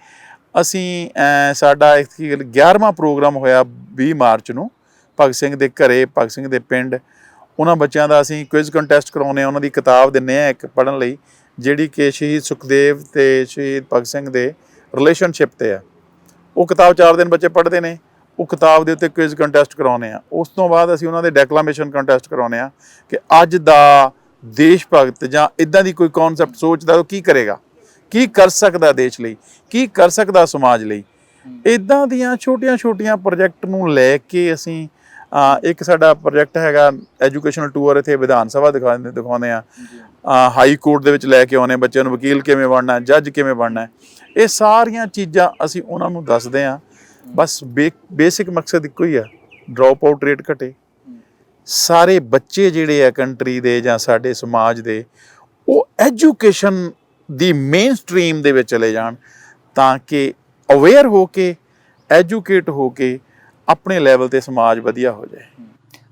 ਅਸੀਂ ਸਾਡਾ 11ਵਾਂ ਪ੍ਰੋਗਰਾਮ ਹੋਇਆ 20 ਮਾਰਚ ਨੂੰ ਭਗਤ ਸਿੰਘ ਦੇ ਘਰੇ, ਭਗਤ ਸਿੰਘ ਦੇ ਪਿੰਡ। ਉਹਨਾਂ ਬੱਚਿਆਂ ਦਾ ਅਸੀਂ ਕੁਇਜ਼ ਕੰਟੈਸਟ ਕਰਾਉਂਦੇ ਹਾਂ, ਉਹਨਾਂ ਦੀ ਕਿਤਾਬ ਦਿੰਦੇ ਹਾਂ ਇੱਕ ਪੜ੍ਹਨ ਲਈ, ਜਿਹੜੀ ਕਿ ਸ਼ਹੀਦ ਸੁਖਦੇਵ ਅਤੇ ਸ਼ਹੀਦ ਭਗਤ ਸਿੰਘ ਦੇ ਰਿਲੇਸ਼ਨਸ਼ਿਪ 'ਤੇ ਆ। ਉਹ ਕਿਤਾਬ 4 ਦਿਨ ਬੱਚੇ ਪੜ੍ਹਦੇ ਨੇ। ਉਹ ਕਿਤਾਬ ਦੇ ਉੱਤੇ ਕੁਇਜ਼ ਕੰਟੈਸਟ ਕਰਾਉਂਦੇ ਹਾਂ। ਉਸ ਤੋਂ ਬਾਅਦ ਅਸੀਂ ਉਹਨਾਂ ਦੇ ਡੈਕਲਾਮੇਸ਼ਨ ਕੰਟੈਸਟ ਕਰਾਉਂਦੇ ਹਾਂ ਕਿ ਅੱਜ ਦਾ ਦੇਸ਼ ਭਗਤ ਜਾਂ ਇੱਦਾਂ ਦੀ ਕੋਈ ਕੌਨਸੈਪਟ ਸੋਚਦਾ ਉਹ ਕੀ ਕਰੇਗਾ, ਕੀ ਕਰ ਸਕਦਾ ਦੇਸ਼ ਲਈ, ਕੀ ਕਰ ਸਕਦਾ ਸਮਾਜ ਲਈ। ਇੱਦਾਂ ਦੀਆਂ ਛੋਟੀਆਂ ਛੋਟੀਆਂ ਪ੍ਰੋਜੈਕਟ ਨੂੰ ਲੈ ਕੇ ਅਸੀਂ ਇੱਕ ਸਾਡਾ ਪ੍ਰੋਜੈਕਟ ਹੈਗਾ ਐਜੂਕੇਸ਼ਨਲ ਟੂਰ, ਇੱਥੇ ਵਿਧਾਨ ਸਭਾ ਦਿਖਾਉਂਦੇ ਹਾਂ, ਹਾਈ ਕੋਰਟ ਦੇ ਵਿੱਚ ਲੈ ਕੇ ਆਉਂਦੇ ਬੱਚਿਆਂ ਨੂੰ, ਵਕੀਲ ਕਿਵੇਂ ਬਣਨਾ, ਜੱਜ ਕਿਵੇਂ ਬਣਨਾ। ਇਹ ਸਾਰੀਆਂ ਚੀਜ਼ਾਂ ਅਸੀਂ ਉਹਨਾਂ ਨੂੰ ਦੱਸਦੇ ਹਾਂ। ਬਸ ਬੇਸਿਕ ਮਕਸਦ ਇੱਕੋ ਹੀ ਆ, ਡਰੋਪ ਆਊਟ ਰੇਟ ਘਟੇ। ਸਾਰੇ ਬੱਚੇ ਜਿਹੜੇ ਆ ਕੰਟਰੀ ਦੇ ਜਾਂ ਸਾਡੇ ਸਮਾਜ ਦੇ, ਉਹ ਐਜੂਕੇਸ਼ਨ ਦੀ ਮੇਨ ਸਟਰੀਮ ਦੇ ਵਿੱਚ ਚਲੇ ਜਾਣ, ਤਾਂ ਕਿ ਅਵੇਅਰ ਹੋ ਕੇ, ਐਜੂਕੇਟ ਹੋ ਕੇ ਆਪਣੇ ਲੈਵਲ 'ਤੇ ਸਮਾਜ ਵਧੀਆ ਹੋ ਜਾਏ।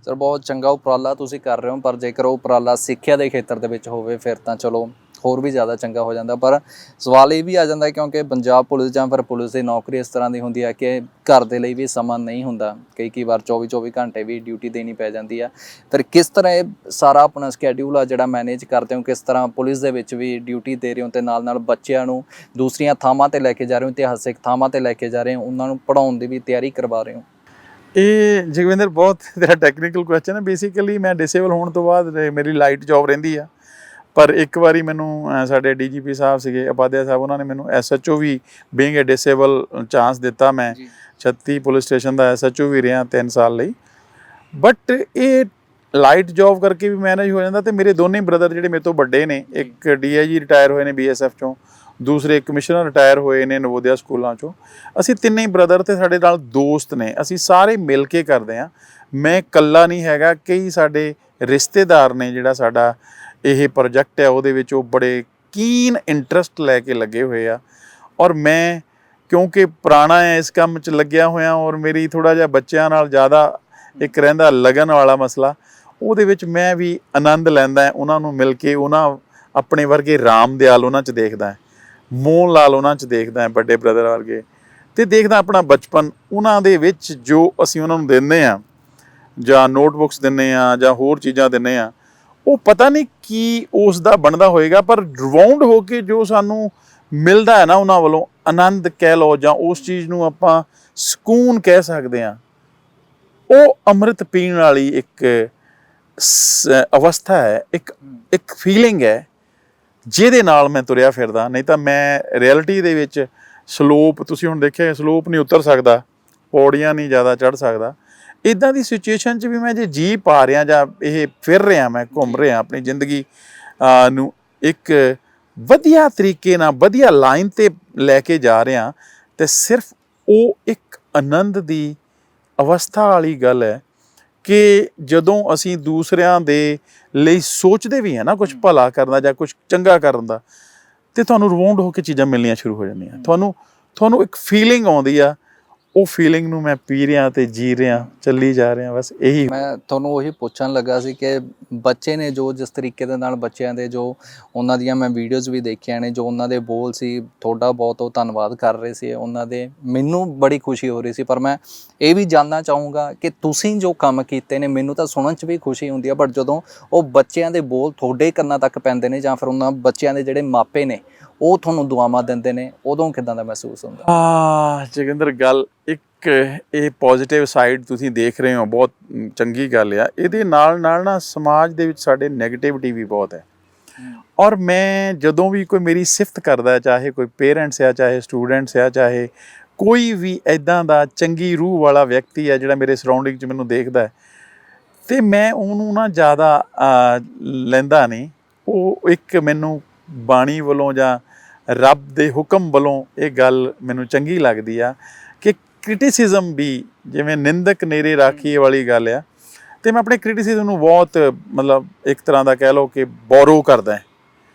ਸਰ, ਬਹੁਤ ਚੰਗਾ ਉਪਰਾਲਾ ਤੁਸੀਂ ਕਰ ਰਹੇ ਹੋ, ਪਰ ਜੇਕਰ ਉਹ ਉਪਰਾਲਾ ਸਿੱਖਿਆ ਦੇ ਖੇਤਰ ਦੇ ਵਿੱਚ ਹੋਵੇ ਫਿਰ ਤਾਂ ਚਲੋ ਹੋਰ ਵੀ ਜ਼ਿਆਦਾ ਚੰਗਾ ਹੋ ਜਾਂਦਾ। ਪਰ ਸਵਾਲ ਇਹ ਵੀ ਆ ਜਾਂਦਾ ਕਿਉਂਕਿ ਪੰਜਾਬ ਪੁਲਿਸ ਜਾਂ ਫਿਰ ਪੁਲਿਸ ਦੀ ਨੌਕਰੀ ਇਸ ਤਰ੍ਹਾਂ ਦੀ ਹੁੰਦੀ ਹੈ ਕਿ ਘਰ ਦੇ ਲਈ ਵੀ ਸਮਾਂ ਨਹੀਂ ਹੁੰਦਾ। ਕਈ ਵਾਰ 24 ਘੰਟੇ ਵੀ ਡਿਊਟੀ ਦੇਣੀ ਪੈ ਜਾਂਦੀ ਆ। ਫਿਰ ਕਿਸ ਤਰ੍ਹਾਂ ਇਹ ਸਾਰਾ ਆਪਣਾ ਸਕੈਡਿਊਲ ਆ ਜਿਹੜਾ ਮੈਨੇਜ ਕਰਦੇ ਹੋ, ਕਿਸ ਤਰ੍ਹਾਂ ਪੁਲਿਸ ਦੇ ਵਿੱਚ ਵੀ ਡਿਊਟੀ ਦੇ ਰਹੇ ਹੋ ਅਤੇ ਨਾਲ ਨਾਲ ਬੱਚਿਆਂ ਨੂੰ ਦੂਸਰੀਆਂ ਥਾਵਾਂ 'ਤੇ ਲੈ ਕੇ ਜਾ ਰਹੇ ਹੋ, ਇਤਿਹਾਸਿਕ ਥਾਵਾਂ 'ਤੇ ਲੈ ਕੇ ਜਾ ਰਹੇ ਹੋ, ਉਹਨਾਂ ਨੂੰ ਪੜ੍ਹਾਉਣ ਦੀ ਵੀ ਤਿਆਰੀ ਕਰਵਾ ਰਹੇ ਹੋ? ਇਹ ਜਗਵਿੰਦਰ ਬਹੁਤ ਤੇਰਾ ਟੈਕਨੀਕਲ ਕੁਐਸਚਨ ਹੈ। ਬੇਸਿਕਲੀ ਮੈਂ ਡਿਸੇਬਲ ਹੋਣ ਤੋਂ ਬਾਅਦ ਮੇਰੀ ਲਾਈਟ ਜੋਬ ਰਹਿੰਦੀ ਆ, ਪਰ ਇੱਕ ਵਾਰੀ ਮੈਨੂੰ ਸਾਡੇ DGP ਸਾਹਿਬ ਸੀਗੇ ਉਪਾਧਿਆ ਸਾਹਿਬ, ਉਹਨਾਂ ਨੇ ਮੈਨੂੰ SHO ਵੀ ਬੀਇੰਗ ਏ ਡਿਸੇਬਲ ਚਾਂਸ ਦਿੱਤਾ। ਮੈਂ 36 ਪੁਲਿਸ ਸਟੇਸ਼ਨ ਦਾ SHO ਵੀ ਰਿਹਾ 3 ਸਾਲ ਲਈ। ਬਟ ਇਹ ਲਾਈਟ ਜੋਬ ਕਰਕੇ ਵੀ ਮੈਨੇਜ ਹੋ ਜਾਂਦਾ। ਅਤੇ ਮੇਰੇ ਦੋਨੇ ਬ੍ਰਦਰ ਜਿਹੜੇ ਮੇਰੇ ਤੋਂ ਵੱਡੇ ਨੇ, ਇੱਕ DIG ਰਿਟਾਇਰ ਹੋਏ ਨੇ BSF 'ਚੋਂ, ਦੂਸਰੇ ਕਮਿਸ਼ਨਰ ਰਿਟਾਇਰ ਹੋਏ ਨੇ ਨਵੋਦਿਆ ਸਕੂਲਾਂ 'ਚੋਂ। ਅਸੀਂ ਤਿੰਨੇ ਬ੍ਰਦਰ ਅਤੇ ਸਾਡੇ ਨਾਲ ਦੋਸਤ ਨੇ, ਅਸੀਂ ਸਾਰੇ ਮਿਲ ਕੇ ਕਰਦੇ ਹਾਂ। ਮੈਂ ਇਕੱਲਾ ਨਹੀਂ ਹੈਗਾ, ਕਈ ਸਾਡੇ ਰਿਸ਼ਤੇਦਾਰ ਨੇ ਜਿਹੜਾ ਸਾਡਾ ਇਹ ਪ੍ਰੋਜੈਕਟ ਹੈ ਉਹਦੇ ਵਿੱਚ ਉਹ ਬੜੇ ਕੀਨ ਇੰਟਰਸਟ ਲੈ ਕੇ ਲੱਗੇ ਹੋਏ ਆ। ਔਰ ਮੈਂ ਕਿਉਂਕਿ ਪੁਰਾਣਾ ਹੈ ਇਸ ਕੰਮ 'ਚ ਲੱਗਿਆ ਹੋਇਆ, ਔਰ ਮੇਰੀ ਥੋੜ੍ਹਾ ਜਿਹਾ ਬੱਚਿਆਂ ਨਾਲ ਜ਼ਿਆਦਾ ਇੱਕ ਰਹਿੰਦਾ ਲਗਨ ਵਾਲਾ ਮਸਲਾ, ਉਹਦੇ ਵਿੱਚ ਮੈਂ ਵੀ ਆਨੰਦ ਲੈਂਦਾ ਉਹਨਾਂ ਨੂੰ ਮਿਲ ਕੇ। ਉਹਨਾਂ ਆਪਣੇ ਵਰਗੇ ਰਾਮ ਦਿਆਲ ਉਹਨਾਂ 'ਚ ਦੇਖਦਾ, ਮੋਹਨ ਲਾਲ ਉਹਨਾਂ 'ਚ ਦੇਖਦਾ, ਵੱਡੇ ਬ੍ਰਦਰ ਵਰਗੇ। ਤੇ ਦੇਖਦਾ ਆਪਣਾ ਬਚਪਨ, ਉਹਨਾਂ ਦੇ ਵਿੱਚ ਜੋ ਅਸੀਂ ਉਹਨਾਂ ਨੂੰ ਦਿੰਦੇ ਹਾਂ ਜਾਂ ਨੋਟਬੁੱਕਸ ਦਿੰਦੇ ਹਾਂ ਜਾਂ ਹੋਰ ਚੀਜ਼ਾਂ ਦਿੰਦੇ ਹਾਂ, ਉਹ ਪਤਾ ਨਹੀਂ ਕੀ ਉਸ ਦਾ ਬਣਦਾ ਹੋਏਗਾ, ਪਰ ਰਿਵਾਊਂਡ ਹੋ ਕੇ ਜੋ ਸਾਨੂੰ ਮਿਲਦਾ ਹੈ ਨਾ ਉਹਨਾਂ ਵੱਲੋਂ, ਆਨੰਦ ਕਹਿ ਲਓ ਜਾਂ ਉਸ ਚੀਜ਼ ਨੂੰ ਆਪਾਂ ਸਕੂਨ ਕਹਿ ਸਕਦੇ ਹਾਂ, ਉਹ ਅੰਮ੍ਰਿਤ ਪੀਣ ਵਾਲੀ ਇੱਕ ਅਵਸਥਾ ਹੈ, ਇੱਕ ਫੀਲਿੰਗ ਹੈ ਜਿਹਦੇ ਨਾਲ ਮੈਂ ਤੁਰਿਆ ਫਿਰਦਾ। ਨਹੀਂ ਤਾਂ ਮੈਂ ਰਿਐਲਿਟੀ ਦੇ ਵਿੱਚ ਸਲੋਪ, ਤੁਸੀਂ ਹੁਣ ਦੇਖਿਆ ਸਲੋਪ ਨਹੀਂ ਉਤਰ ਸਕਦਾ, ਪੌੜੀਆਂ ਨਹੀਂ ਜ਼ਿਆਦਾ ਚੜ੍ਹ ਸਕਦਾ। ਇੱਦਾਂ ਦੀ ਸਿਚੁਏਸ਼ਨ 'ਚ ਵੀ ਮੈਂ ਜੇ ਜੀ ਪਾ ਰਿਹਾ ਜਾਂ ਇਹ ਫਿਰ ਰਿਹਾ, ਮੈਂ ਘੁੰਮ ਰਿਹਾ ਆਪਣੀ ਜ਼ਿੰਦਗੀ ਨੂੰ ਇੱਕ ਵਧੀਆ ਤਰੀਕੇ ਨਾਲ ਵਧੀਆ ਲਾਈਨ 'ਤੇ ਲੈ ਕੇ ਜਾ ਰਿਹਾ, ਅਤੇ ਸਿਰਫ ਉਹ ਇੱਕ ਆਨੰਦ ਦੀ ਅਵਸਥਾ ਵਾਲੀ ਗੱਲ ਹੈ ਕਿ ਜਦੋਂ ਅਸੀਂ ਦੂਸਰਿਆਂ ਦੇ ਲਈ ਸੋਚਦੇ ਵੀ ਹਾਂ ਨਾ ਕੁਝ ਭਲਾ ਕਰਨ ਦਾ ਜਾਂ ਕੁਝ ਚੰਗਾ ਕਰਨ ਦਾ, ਅਤੇ ਤੁਹਾਨੂੰ ਰਿਵਾਊਂਡ ਹੋ ਕੇ ਚੀਜ਼ਾਂ ਮਿਲਣੀਆਂ ਸ਼ੁਰੂ ਹੋ ਜਾਂਦੀਆਂ। ਤੁਹਾਨੂੰ ਇੱਕ ਫੀਲਿੰਗ ਆਉਂਦੀ ਆ, ਉਹ ਫੀਲਿੰਗ ਨੂੰ ਮੈਂ ਪੀ ਰਿਹਾ ਅਤੇ ਜੀ ਰਿਹਾ, ਚੱਲੀ ਜਾ ਰਿਹਾ। ਬਸ ਇਹੀ ਮੈਂ ਤੁਹਾਨੂੰ ਉਹੀ ਪੁੱਛਣ ਲੱਗਾ ਸੀ ਕਿ ਬੱਚੇ ਨੇ ਜੋ ਜਿਸ ਤਰੀਕੇ ਦੇ ਨਾਲ ਬੱਚਿਆਂ ਦੇ ਜੋ ਉਹਨਾਂ ਦੀਆਂ ਮੈਂ ਵੀਡੀਓਜ਼ ਵੀ ਦੇਖੀਆਂ ਨੇ, ਜੋ ਉਹਨਾਂ ਦੇ ਬੋਲ ਸੀ, ਤੁਹਾਡਾ ਬਹੁਤ ਉਹ ਧੰਨਵਾਦ ਕਰ ਰਹੇ ਸੀ ਉਹਨਾਂ ਦੇ, ਮੈਨੂੰ ਬੜੀ ਖੁਸ਼ੀ ਹੋ ਰਹੀ ਸੀ। ਪਰ ਮੈਂ ਇਹ ਵੀ ਜਾਣਨਾ ਚਾਹੂੰਗਾ ਕਿ ਤੁਸੀਂ ਜੋ ਕੰਮ ਕੀਤੇ ਨੇ, ਮੈਨੂੰ ਤਾਂ ਸੁਣਨ 'ਚ ਵੀ ਖੁਸ਼ੀ ਹੁੰਦੀ ਆ, ਬਟ ਜਦੋਂ ਉਹ ਬੱਚਿਆਂ ਦੇ ਬੋਲ ਤੁਹਾਡੇ ਕੰਨਾਂ ਤੱਕ ਪੈਂਦੇ ਨੇ ਜਾਂ ਫਿਰ ਉਹਨਾਂ ਬੱਚਿਆਂ ਦੇ ਜਿਹੜੇ ਮਾਪੇ ਨੇ ਉਹ ਤੁਹਾਨੂੰ ਦੁਆਵਾਂ ਦਿੰਦੇ ਨੇ, ਉਦੋਂ ਕਿੱਦਾਂ ਦਾ ਮਹਿਸੂਸ ਹੁੰਦਾ? ਜੋਗਿੰਦਰ, ਗੱਲ ਇੱਕ ਇਹ ਪੋਜ਼ੀਟਿਵ ਸਾਈਡ ਤੁਸੀਂ ਦੇਖ ਰਹੇ ਹੋ, ਬਹੁਤ ਚੰਗੀ ਗੱਲ ਆ। ਇਹਦੇ ਨਾਲ ਨਾ ਸਮਾਜ ਦੇ ਵਿੱਚ ਸਾਡੇ ਨੈਗੇਟਿਵਿਟੀ ਵੀ ਬਹੁਤ ਹੈ, ਔਰ ਮੈਂ ਜਦੋਂ ਵੀ ਕੋਈ ਮੇਰੀ ਸਿਫਤ ਕਰਦਾ, ਚਾਹੇ ਕੋਈ ਪੇਰੈਂਟਸ ਆ, ਚਾਹੇ ਸਟੂਡੈਂਟਸ ਆ, ਚਾਹੇ ਕੋਈ ਵੀ ਇੱਦਾਂ ਦਾ ਚੰਗੀ ਰੂਹ ਵਾਲਾ ਵਿਅਕਤੀ ਹੈ ਜਿਹੜਾ ਮੇਰੇ ਸਰਾਊਂਡਿੰਗ 'ਚ ਮੈਨੂੰ ਦੇਖਦਾ, ਅਤੇ ਮੈਂ ਉਹਨੂੰ ਨਾ ਜ਼ਿਆਦਾ ਲੈਂਦਾ ਨਹੀਂ। ਉਹ ਇੱਕ ਮੈਨੂੰ ਬਾਣੀ ਵੱਲੋਂ ਜਾਂ ਰੱਬ ਦੇ ਹੁਕਮ ਵੱਲੋਂ ਇਹ ਗੱਲ ਮੈਨੂੰ ਚੰਗੀ ਲੱਗਦੀ ਆ ਕਿ ਕ੍ਰਿਟਿਸਿਜ਼ਮ ਵੀ, ਜਿਵੇਂ ਨਿੰਦਕ ਨੇਰੇ ਰਾਖੀਏ ਵਾਲੀ ਗੱਲ ਆ, ਅਤੇ ਮੈਂ ਆਪਣੇ ਕ੍ਰਿਟਿਸਿਜ਼ਮ ਨੂੰ ਬਹੁਤ ਮਤਲਬ ਇੱਕ ਤਰ੍ਹਾਂ ਦਾ ਕਹਿ ਲਓ ਕਿ ਬੋਰੋ ਕਰਦਾ,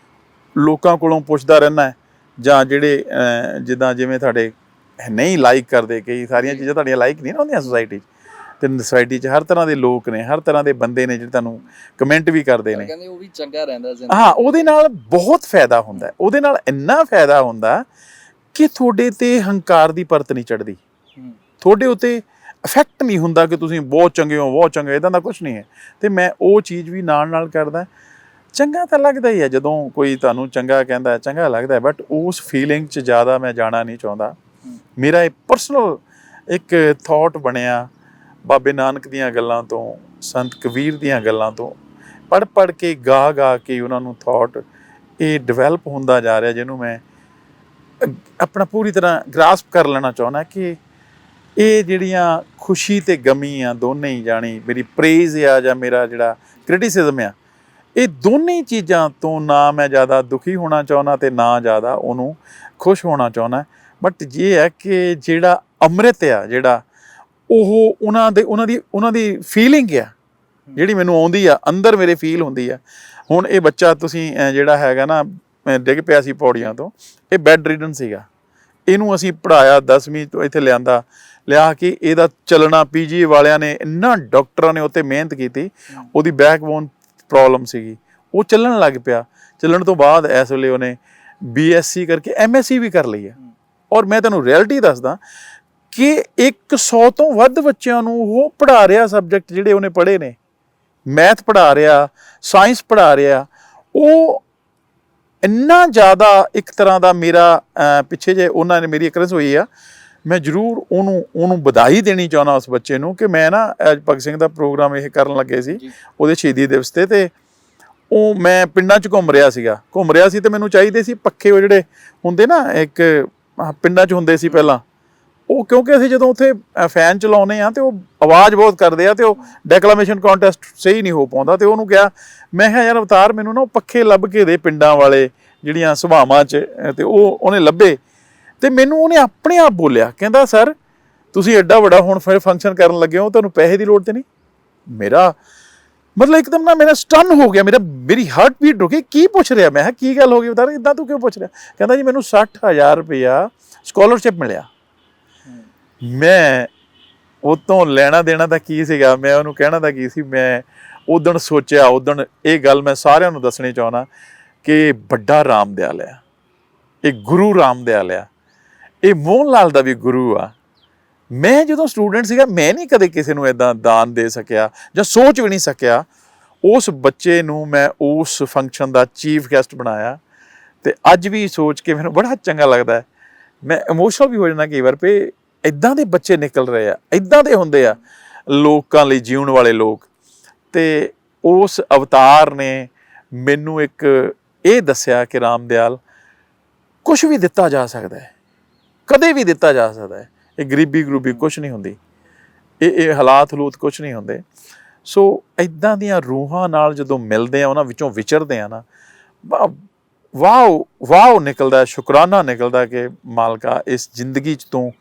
ਲੋਕਾਂ ਕੋਲੋਂ ਪੁੱਛਦਾ ਰਹਿੰਦਾ, ਜਾਂ ਜਿਹੜੇ ਜਿਵੇਂ ਤੁਹਾਡੇ ਨਹੀਂ ਲਾਈਕ ਕਰਦੇ, ਕਈ ਸਾਰੀਆਂ ਚੀਜ਼ਾਂ ਤੁਹਾਡੀਆਂ ਲਾਈਕ ਨਹੀਂ ਨਾ ਹੁੰਦੀਆਂ ਸੁਸਾਇਟੀ 'ਚ, ਅਤੇ ਸੁਸਾਇਟੀ 'ਚ ਹਰ ਤਰ੍ਹਾਂ ਦੇ ਲੋਕ ਨੇ, ਹਰ ਤਰ੍ਹਾਂ ਦੇ ਬੰਦੇ ਨੇ ਜਿਹੜੇ ਤੁਹਾਨੂੰ ਕਮੈਂਟ ਵੀ ਕਰਦੇ ਨੇ। ਕਹਿੰਦੇ ਉਹ ਵੀ ਚੰਗਾ ਰਹਿੰਦਾ। ਹਾਂ, ਉਹਦੇ ਨਾਲ ਬਹੁਤ ਫਾਇਦਾ ਹੁੰਦਾ, ਉਹਦੇ ਨਾਲ ਇੰਨਾ ਫਾਇਦਾ ਹੁੰਦਾ ਕਿ ਤੁਹਾਡੇ 'ਤੇ ਹੰਕਾਰ ਦੀ ਪਰਤ ਨਹੀਂ ਚੜ੍ਹਦੀ, ਤੁਹਾਡੇ ਉੱਤੇ ਇਫੈਕਟ ਨਹੀਂ ਹੁੰਦਾ ਕਿ ਤੁਸੀਂ ਬਹੁਤ ਚੰਗੇ ਹੋ, ਬਹੁਤ ਚੰਗੇ, ਇੱਦਾਂ ਦਾ ਕੁਛ ਨਹੀਂ ਹੈ। ਅਤੇ ਮੈਂ ਉਹ ਚੀਜ਼ ਵੀ ਨਾਲ ਕਰਦਾ। ਚੰਗਾ ਤਾਂ ਲੱਗਦਾ ਹੀ ਹੈ ਜਦੋਂ ਕੋਈ ਤੁਹਾਨੂੰ ਚੰਗਾ ਕਹਿੰਦਾ, ਚੰਗਾ ਲੱਗਦਾ, ਬਟ ਉਸ ਫੀਲਿੰਗ 'ਚ ਜ਼ਿਆਦਾ ਮੈਂ ਜਾਣਾ ਨਹੀਂ ਚਾਹੁੰਦਾ। ਮੇਰਾ ਇਹ ਪਰਸਨਲ ਇੱਕ ਥੋਟ ਬਣਿਆ ਬਾਬੇ ਨਾਨਕ ਦੀਆਂ ਗੱਲਾਂ ਤੋਂ, ਸੰਤ ਕਬੀਰ ਦੀਆਂ ਗੱਲਾਂ ਤੋਂ, ਪੜ੍ਹ ਕੇ ਗਾ ਕੇ ਉਹਨਾਂ ਨੂੰ ਥੋਟ ਇਹ ਡਿਵੈਲਪ ਹੁੰਦਾ ਜਾ ਰਿਹਾ, ਜਿਹਨੂੰ ਮੈਂ ਆਪਣਾ ਪੂਰੀ ਤਰ੍ਹਾਂ ਗ੍ਰਾਸਪ ਕਰ ਲੈਣਾ ਚਾਹੁੰਦਾ ਕਿ ਇਹ ਜਿਹੜੀਆਂ ਖੁਸ਼ੀ ਅਤੇ ਗਮੀ ਆ ਦੋਨੇ ਹੀ, ਜਾਣੀ ਮੇਰੀ ਪ੍ਰੇਜ਼ ਆ ਜਾਂ ਮੇਰਾ ਜਿਹੜਾ ਕ੍ਰਿਟਿਸਿਜ਼ਮ ਆ, ਇਹ ਦੋਨੇ ਚੀਜ਼ਾਂ ਤੋਂ ਨਾ ਮੈਂ ਜ਼ਿਆਦਾ ਦੁਖੀ ਹੋਣਾ ਚਾਹੁੰਦਾ ਅਤੇ ਨਾ ਜ਼ਿਆਦਾ ਉਹਨੂੰ ਖੁਸ਼ ਹੋਣਾ ਚਾਹੁੰਦਾ। ਬਟ ਇਹ ਹੈ ਕਿ ਜਿਹੜਾ ਅੰਮ੍ਰਿਤ ਆ, ਜਿਹੜਾ ਉਹ ਉਹਨਾਂ ਦੀ ਫੀਲਿੰਗ ਆ ਜਿਹੜੀ ਮੈਨੂੰ ਆਉਂਦੀ ਆ, ਅੰਦਰ ਮੇਰੇ ਫੀਲ ਹੁੰਦੀ ਆ। ਹੁਣ ਇਹ ਬੱਚਾ ਤੁਸੀਂ ਜਿਹੜਾ ਹੈਗਾ ਨਾ, ਡਿੱਗ ਪਿਆ ਸੀ ਪੌੜੀਆਂ ਤੋਂ, ਇਹ ਬੈੱਡ ਰੀਡਨ ਸੀਗਾ, ਇਹਨੂੰ ਅਸੀਂ ਪੜ੍ਹਾਇਆ 10ਵੀਂ ਤੋਂ ਇੱਥੇ ਲਿਆ ਕੇ ਇਹਦਾ ਚੱਲਣਾ, PGI ਵਾਲਿਆਂ ਨੇ, ਇੰਨਾ ਡਾਕਟਰਾਂ ਨੇ ਉੱਤੇ ਮਿਹਨਤ ਕੀਤੀ, ਉਹਦੀ ਬੈਕਬੋਨ ਪ੍ਰੋਬਲਮ ਸੀਗੀ, ਉਹ ਚੱਲਣ ਲੱਗ ਪਿਆ। ਚੱਲਣ ਤੋਂ ਬਾਅਦ ਇਸ ਵੇਲੇ ਉਹਨੇ BSc ਕਰਕੇ MSc ਵੀ ਕਰ ਲਈ ਹੈ। ਔਰ ਮੈਂ ਤੁਹਾਨੂੰ ਰਿਐਲਿਟੀ ਦੱਸਦਾ ਕਿ 100 ਤੋਂ ਵੱਧ ਬੱਚਿਆਂ ਨੂੰ ਉਹ ਪੜ੍ਹਾ ਰਿਹਾ, ਸਬਜੈਕਟ ਜਿਹੜੇ ਉਹਨੇ ਪੜ੍ਹੇ ਨੇ, ਮੈਥ ਪੜ੍ਹਾ ਰਿਹਾ, ਸਾਇੰਸ ਪੜ੍ਹਾ ਰਿਹਾ। ਉਹ ਇੰਨਾ ਜ਼ਿਆਦਾ ਇੱਕ ਤਰ੍ਹਾਂ ਦਾ ਮੇਰਾ ਪਿੱਛੇ ਜੇ ਉਹਨਾਂ ਨੇ ਮੇਰੀ ਅਕਰਸ ਹੋਈ ਆ, ਮੈਂ ਜ਼ਰੂਰ ਉਹਨੂੰ ਵਧਾਈ ਦੇਣੀ ਚਾਹੁੰਦਾ ਉਸ ਬੱਚੇ ਨੂੰ ਕਿ ਮੈਂ ਨਾ ਭਗਤ ਸਿੰਘ ਦਾ ਪ੍ਰੋਗਰਾਮ ਇਹ ਕਰਨ ਲੱਗੇ ਸੀ ਉਹਦੇ ਸ਼ਹੀਦੀ ਦਿਵਸ 'ਤੇ, ਅਤੇ ਉਹ ਮੈਂ ਪਿੰਡਾਂ 'ਚ ਘੁੰਮ ਰਿਹਾ ਸੀ ਅਤੇ ਮੈਨੂੰ ਚਾਹੀਦੇ ਸੀ ਪੱਖੇ, ਉਹ ਜਿਹੜੇ ਹੁੰਦੇ ਨਾ ਇੱਕ ਪਿੰਡਾਂ 'ਚ ਹੁੰਦੇ ਸੀ ਪਹਿਲਾਂ, ਉਹ ਕਿਉਂਕਿ ਅਸੀਂ ਜਦੋਂ ਉੱਥੇ ਫੈਨ ਚਲਾਉਂਦੇ ਹਾਂ ਅਤੇ ਉਹ ਆਵਾਜ਼ ਬਹੁਤ ਕਰਦੇ ਆ, ਅਤੇ ਉਹ ਡੈਕਲਾਮੇਸ਼ਨ ਕੰਟੈਸਟ ਸਹੀ ਨਹੀਂ ਹੋ ਪਾਉਂਦਾ। ਅਤੇ ਉਹਨੂੰ ਕਿਹਾ, ਮੈਂ ਕਿਹਾ ਯਾਰ ਅਵਤਾਰ, ਮੈਨੂੰ ਨਾ ਉਹ ਪੱਖੇ ਲੱਭ ਕੇ ਦੇ ਪਿੰਡਾਂ ਵਾਲੇ ਜਿਹੜੀਆਂ ਸਭਾਵਾਂ 'ਚ, ਅਤੇ ਉਹਨੇ ਲੱਭੇ, ਅਤੇ ਮੈਨੂੰ ਉਹਨੇ ਆਪਣੇ ਆਪ ਬੋਲਿਆ, ਕਹਿੰਦਾ ਸਰ ਤੁਸੀਂ ਐਡਾ ਵੱਡਾ ਹੁਣ ਫਿਰ ਫੰਕਸ਼ਨ ਕਰਨ ਲੱਗੇ ਹੋ, ਤੁਹਾਨੂੰ ਪੈਸੇ ਦੀ ਲੋੜ ਤਾਂ ਨਹੀਂ? ਮੇਰਾ ਮਤਲਬ ਇੱਕਦਮ ਨਾ ਮੇਰਾ ਸਟਨ ਹੋ ਗਿਆ, ਮੇਰੀ ਹਾਰਟ ਬੀਟ ਰੁਕੀ। ਕੀ ਪੁੱਛ ਰਿਹਾ? ਮੈਂ ਕਿਹਾ ਕੀ ਗੱਲ ਹੋ ਗਈ ਅਵਤਾਰ, ਇੱਦਾਂ ਤੂੰ ਕਿਉਂ ਪੁੱਛ ਰਿਹਾ? ਕਹਿੰਦਾ ਜੀ ਮੈਨੂੰ 60,000 ਰੁਪਇਆ ਸਕੋਲਰਸ਼ਿਪ ਮਿਲਿਆ। ਮੈਂ ਉਹ ਤੋਂ ਲੈਣਾ ਦੇਣਾ ਤਾਂ ਕੀ ਸੀਗਾ, ਮੈਂ ਉਹਨੂੰ ਕਹਿਣਾ ਤਾਂ ਕੀ ਸੀ। ਮੈਂ ਉਦਣ ਸੋਚਿਆ, ਉਦਣ ਇਹ ਗੱਲ ਮੈਂ ਸਾਰਿਆਂ ਨੂੰ ਦੱਸਣੀ ਚਾਹੁੰਦਾ ਕਿ ਵੱਡਾ ਰਾਮ ਦਿਆਲ ਆ, ਇਹ ਗੁਰੂ ਰਾਮ ਦਿਆਲ ਆ, ਇਹ ਮੋਹਨ ਲਾਲ ਦਾ ਵੀ ਗੁਰੂ ਆ। ਮੈਂ ਜਦੋਂ ਸਟੂਡੈਂਟ ਸੀਗਾ ਮੈਂ ਨਹੀਂ ਕਦੇ ਕਿਸੇ ਨੂੰ ਇੱਦਾਂ ਦਾਨ ਦੇ ਸਕਿਆ ਜਾਂ ਸੋਚ ਵੀ ਨਹੀਂ ਸਕਿਆ। ਉਸ ਬੱਚੇ ਨੂੰ ਮੈਂ ਉਸ ਫੰਕਸ਼ਨ ਦਾ ਚੀਫ ਗੈਸਟ ਬਣਾਇਆ ਤੇ ਅੱਜ ਵੀ ਸੋਚ ਕੇ ਮੈਨੂੰ ਬੜਾ ਚੰਗਾ ਲੱਗਦਾ ਹੈ। ਮੈਂ ਇਮੋਸ਼ਨਲ ਵੀ ਹੋ ਜਾਂਦਾ ਕਈ ਵਾਰ ਵੀ ਇੱਦਾਂ ਦੇ ਬੱਚੇ ਨਿਕਲ ਰਹੇ ਆ, ਇੱਦਾਂ ਦੇ ਹੁੰਦੇ ਆ ਲੋਕਾਂ ਲਈ ਜਿਉਣ ਵਾਲੇ ਲੋਕ। ਤੇ ਉਸ ਅਵਤਾਰ ਨੇ ਮੈਨੂੰ ਇੱਕ ਇਹ ਦੱਸਿਆ ਕਿ ਰਾਮਦਿਆਲ ਕੁਛ ਵੀ ਦਿੱਤਾ ਜਾ ਸਕਦਾ ਹੈ, ਕਦੇ ਵੀ ਦਿੱਤਾ ਜਾ ਸਕਦਾ ਹੈ। ਇਹ ਗਰੀਬੀ ਗਰੂਬੀ ਕੁਛ ਨਹੀਂ ਹੁੰਦੀ, ਇਹ ਹਾਲਾਤ ਹਲੂਤ ਕੁਛ ਨਹੀਂ ਹੁੰਦੇ। ਸੋ ਇੱਦਾਂ ਦੀਆਂ ਰੂਹਾਂ ਨਾਲ ਜਦੋਂ ਮਿਲਦੇ ਆ, ਉਹਨਾਂ ਵਿੱਚੋਂ ਵਿਚਰਦੇ ਆ ਨਾ, ਵਾਓ ਨਿਕਲਦਾ, ਸ਼ੁਕਰਾਨਾ ਨਿਕਲਦਾ ਕਿ ਮਾਲਕਾ ਇਸ ਜ਼ਿੰਦਗੀ 'ਚ ਤੂੰ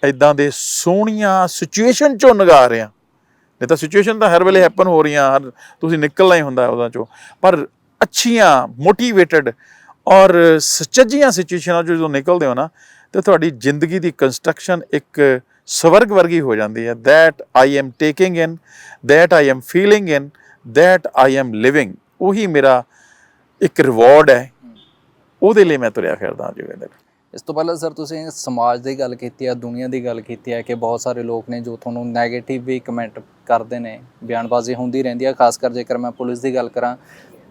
ਇੱਦਾਂ ਦੇ ਸੋਹਣੀਆਂ ਸਿਚੁਏਸ਼ਨ 'ਚੋਂ ਨਿਗਾਹ ਰਿਹਾ। ਨਹੀਂ ਤਾਂ ਸਿਚੁਏਸ਼ਨ ਤਾਂ ਹਰ ਵੇਲੇ ਹੈਪਨ ਹੋ ਰਹੀਆਂ, ਤੁਸੀਂ ਨਿਕਲਣਾ ਹੀ ਹੁੰਦਾ ਉਹਨਾਂ 'ਚੋਂ, ਪਰ ਅੱਛੀਆਂ ਮੋਟੀਵੇਟਡ ਔਰ ਸੁਚੱਜੀਆਂ ਸਿਚੁਏਸ਼ਨਾਂ 'ਚੋਂ ਜਦੋਂ ਨਿਕਲਦੇ ਹੋ ਨਾ, ਤੇ ਤੁਹਾਡੀ ਜ਼ਿੰਦਗੀ ਦੀ ਕੰਸਟਰਕਸ਼ਨ ਇੱਕ ਸਵਰਗ ਵਰਗੀ ਹੋ ਜਾਂਦੀ ਹੈ। That I am taking in, that I am feeling in, that I am living. ਉਹੀ ਮੇਰਾ ਇੱਕ ਰਿਵਾਰਡ ਹੈ, ਉਹਦੇ ਲਈ ਮੈਂ ਤੁਰਿਆ ਫਿਰਦਾ ਜੋਗਿੰਦਰ। ਇਸ ਤੋਂ ਪਹਿਲਾਂ ਸਰ ਤੁਸੀਂ ਸਮਾਜ ਦੀ ਗੱਲ ਕੀਤੀ ਹੈ, ਦੁਨੀਆ ਦੀ ਗੱਲ ਕੀਤੀ ਹੈ ਕਿ ਬਹੁਤ ਸਾਰੇ ਲੋਕ ਨੇ ਜੋ ਤੁਹਾਨੂੰ ਨੈਗੇਟਿਵ ਵੀ ਕਮੈਂਟ ਕਰਦੇ ਨੇ, ਬਿਆਨਬਾਜ਼ੀ ਹੁੰਦੀ ਰਹਿੰਦੀ ਹੈ। ਖਾਸ ਕਰ ਜੇਕਰ ਮੈਂ ਪੁਲਿਸ ਦੀ ਗੱਲ ਕਰਾਂ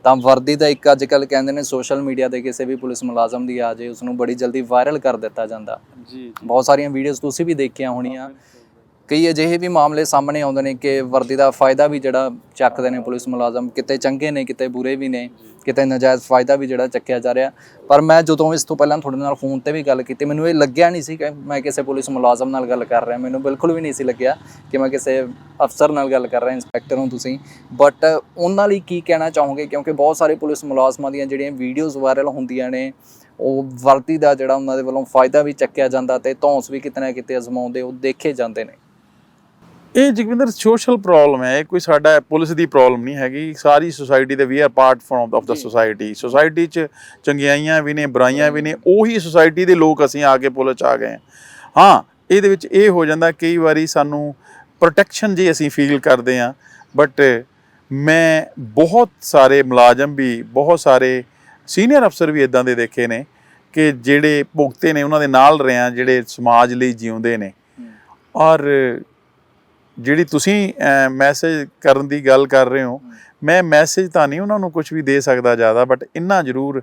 ਤਾਂ ਵਰਦੀ ਦਾ ਇੱਕ ਅੱਜ ਕੱਲ੍ਹ ਕਹਿੰਦੇ ਨੇ ਸੋਸ਼ਲ ਮੀਡੀਆ 'ਤੇ ਕਿਸੇ ਵੀ ਪੁਲਿਸ ਮੁਲਾਜ਼ਮ ਦੀ ਆ ਜੇ ਉਸਨੂੰ ਬੜੀ ਜਲਦੀ ਵਾਇਰਲ ਕਰ ਦਿੱਤਾ ਜਾਂਦਾ। ਜੀ ਬਹੁਤ ਸਾਰੀਆਂ ਵੀਡੀਓਜ਼ ਤੁਸੀਂ ਵੀ ਦੇਖੀਆਂ ਹੋਣੀਆਂ। ਕਈ ਅਜਿਹੇ ਵੀ ਮਾਮਲੇ ਸਾਹਮਣੇ ਆਉਂਦੇ ਨੇ ਕਿ ਵਰਦੀ ਦਾ ਫਾਇਦਾ ਵੀ ਜਿਹੜਾ ਚੱਕਦੇ ਨੇ ਪੁਲਿਸ ਮੁਲਾਜ਼ਮ, ਕਿਤੇ ਚੰਗੇ ਨੇ ਕਿਤੇ ਬੁਰੇ ਵੀ ਨੇ, ਕਿਤੇ ਨਜਾਇਜ਼ ਫਾਇਦਾ ਵੀ ਜਿਹੜਾ ਚੱਕਿਆ ਜਾ ਰਿਹਾ। ਪਰ ਮੈਂ ਜਦੋਂ ਇਸ ਤੋਂ ਪਹਿਲਾਂ ਤੁਹਾਡੇ ਨਾਲ ਫੋਨ 'ਤੇ ਵੀ ਗੱਲ ਕੀਤੀ, ਮੈਨੂੰ ਇਹ ਲੱਗਿਆ ਨਹੀਂ ਸੀ ਕਿ ਮੈਂ ਕਿਸੇ ਪੁਲਿਸ ਮੁਲਾਜ਼ਮ ਨਾਲ ਗੱਲ ਕਰ ਰਿਹਾ, ਮੈਨੂੰ ਬਿਲਕੁਲ ਵੀ ਨਹੀਂ ਸੀ ਲੱਗਿਆ ਕਿ ਮੈਂ ਕਿਸੇ ਅਫਸਰ ਨਾਲ ਗੱਲ ਕਰ ਰਿਹਾ, ਇੰਸਪੈਕਟਰ ਹੋ ਤੁਸੀਂ। ਬਟ ਉਹਨਾਂ ਲਈ ਕੀ ਕਹਿਣਾ ਚਾਹੋਗੇ, ਕਿਉਂਕਿ ਬਹੁਤ ਸਾਰੇ ਪੁਲਿਸ ਮੁਲਾਜ਼ਮਾਂ ਦੀਆਂ ਜਿਹੜੀਆਂ ਵੀਡੀਓਜ਼ ਵਾਇਰਲ ਹੁੰਦੀਆਂ ਨੇ, ਉਹ ਵਰਦੀ ਦਾ ਜਿਹੜਾ ਉਹਨਾਂ ਦੇ ਵੱਲੋਂ ਫਾਇਦਾ ਵੀ ਚੱਕਿਆ ਜਾਂਦਾ ਤੇ ਧੌਂਸ ਵੀ ਕਿਤੇ ਨਾ ਕਿਤੇ ਅਜ਼ਮਾਉਂਦੇ ਉਹ ਦੇਖੇ ਜਾਂਦੇ ਨੇ। ਇਹ ਜਗਵਿੰਦਰ ਸੋਸ਼ਲ ਪ੍ਰੋਬਲਮ ਹੈ, ਇਹ ਕੋਈ ਸਾਡਾ ਪੁਲਿਸ ਦੀ ਪ੍ਰੋਬਲਮ ਨਹੀਂ ਹੈਗੀ। ਸਾਰੀ ਸੁਸਾਇਟੀ ਦੇ we are part from of the society. Society 'ਚ ਚੰਗਿਆਈਆਂ ਵੀ ਨੇ, ਬੁਰਾਈਆਂ ਵੀ ਨੇ, ਉਹੀ ਸੁਸਾਇਟੀ ਦੇ ਲੋਕ ਅਸੀਂ ਆ ਕੇ ਪੁਲਿਸ 'ਚ ਆ ਗਏ ਹਾਂ। ਇਹਦੇ ਵਿੱਚ ਇਹ ਹੋ ਜਾਂਦਾ ਕਈ ਵਾਰੀ ਸਾਨੂੰ ਪ੍ਰੋਟੈਕਸ਼ਨ ਜੀ ਅਸੀਂ ਫੀਲ ਕਰਦੇ ਹਾਂ, ਬਟ ਮੈਂ ਬਹੁਤ ਸਾਰੇ ਮੁਲਾਜ਼ਮ ਵੀ, ਬਹੁਤ ਸਾਰੇ ਸੀਨੀਅਰ ਅਫਸਰ ਵੀ ਇੱਦਾਂ ਦੇ ਦੇਖੇ ਨੇ ਕਿ ਜਿਹੜੇ ਭੁਗਤੇ ਨੇ, ਉਹਨਾਂ ਦੇ ਨਾਲ ਰਹੇ ਆ, ਜਿਹੜੇ ਸਮਾਜ ਲਈ ਜਿਉਂਦੇ ਨੇ। ਔਰ ਜਿਹੜੀ ਤੁਸੀਂ ਮੈਸੇਜ ਕਰਨ ਦੀ ਗੱਲ ਕਰ ਰਹੇ ਹੋ, ਮੈਂ ਮੈਸੇਜ ਤਾਂ ਨਹੀਂ ਉਹਨਾਂ ਨੂੰ ਕੁਝ ਵੀ ਦੇ ਸਕਦਾ ਜ਼ਿਆਦਾ, ਬਟ ਇੰਨਾ ਜ਼ਰੂਰ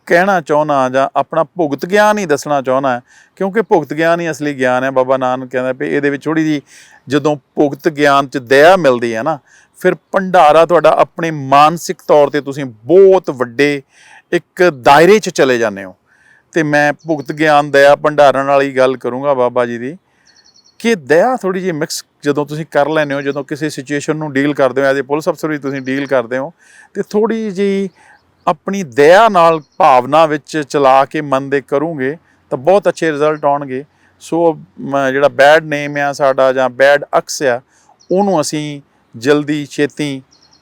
ਕਹਿਣਾ ਚਾਹੁੰਦਾ ਜਾਂ ਆਪਣਾ ਭੁਗਤ ਗਿਆਨ ਹੀ ਦੱਸਣਾ ਚਾਹੁੰਦਾ, ਕਿਉਂਕਿ ਭੁਗਤ ਗਿਆਨ ਹੀ ਅਸਲੀ ਗਿਆਨ ਹੈ। ਬਾਬਾ ਨਾਨਕ ਕਹਿੰਦਾ ਵੀ ਇਹਦੇ ਵਿੱਚ ਥੋੜ੍ਹੀ ਜਿਹੀ ਜਦੋਂ ਭੁਗਤ ਗਿਆਨ 'ਚ ਦਇਆ ਮਿਲਦੀ ਹੈ ਨਾ, ਫਿਰ ਭੰਡਾਰਾ ਤੁਹਾਡਾ ਆਪਣੇ ਮਾਨਸਿਕ ਤੌਰ 'ਤੇ ਤੁਸੀਂ ਬਹੁਤ ਵੱਡੇ ਇੱਕ ਦਾਇਰੇ 'ਚ ਚਲੇ ਜਾਂਦੇ ਹੋ। ਅਤੇ ਮੈਂ ਭੁਗਤ ਗਿਆਨ ਦਇਆ ਭੰਡਾਰਨ ਵਾਲੀ ਗੱਲ ਕਰੂੰਗਾ ਬਾਬਾ ਜੀ ਦੀ, ਕਿ ਦਇਆ ਥੋੜ੍ਹੀ ਜਿਹੀ ਮਿਕਸ ਜਦੋਂ ਤੁਸੀਂ ਕਰ ਲੈਂਦੇ ਹੋ, ਜਦੋਂ ਕਿਸੇ ਸਿਚੁਏਸ਼ਨ ਨੂੰ ਡੀਲ ਕਰਦੇ ਹੋ, ਐਜ਼ ਏ ਪੁਲਿਸ ਅਫਸਰ ਵੀ ਤੁਸੀਂ ਡੀਲ ਕਰਦੇ ਹੋ, ਅਤੇ ਥੋੜ੍ਹੀ ਜਿਹੀ ਆਪਣੀ ਦਇਆ ਨਾਲ ਭਾਵਨਾ ਵਿੱਚ ਚਲਾ ਕੇ ਮਨ ਦੇ ਕਰੋਗੇ ਤਾਂ ਬਹੁਤ ਅੱਛੇ ਰਿਜ਼ਲਟ ਆਉਣਗੇ। ਸੋ ਜਿਹੜਾ ਬੈਡ ਨੇਮ ਆ ਸਾਡਾ ਜਾਂ ਬੈਡ ਅਕਸ ਆ, ਉਹਨੂੰ ਅਸੀਂ ਜਲਦੀ ਛੇਤੀ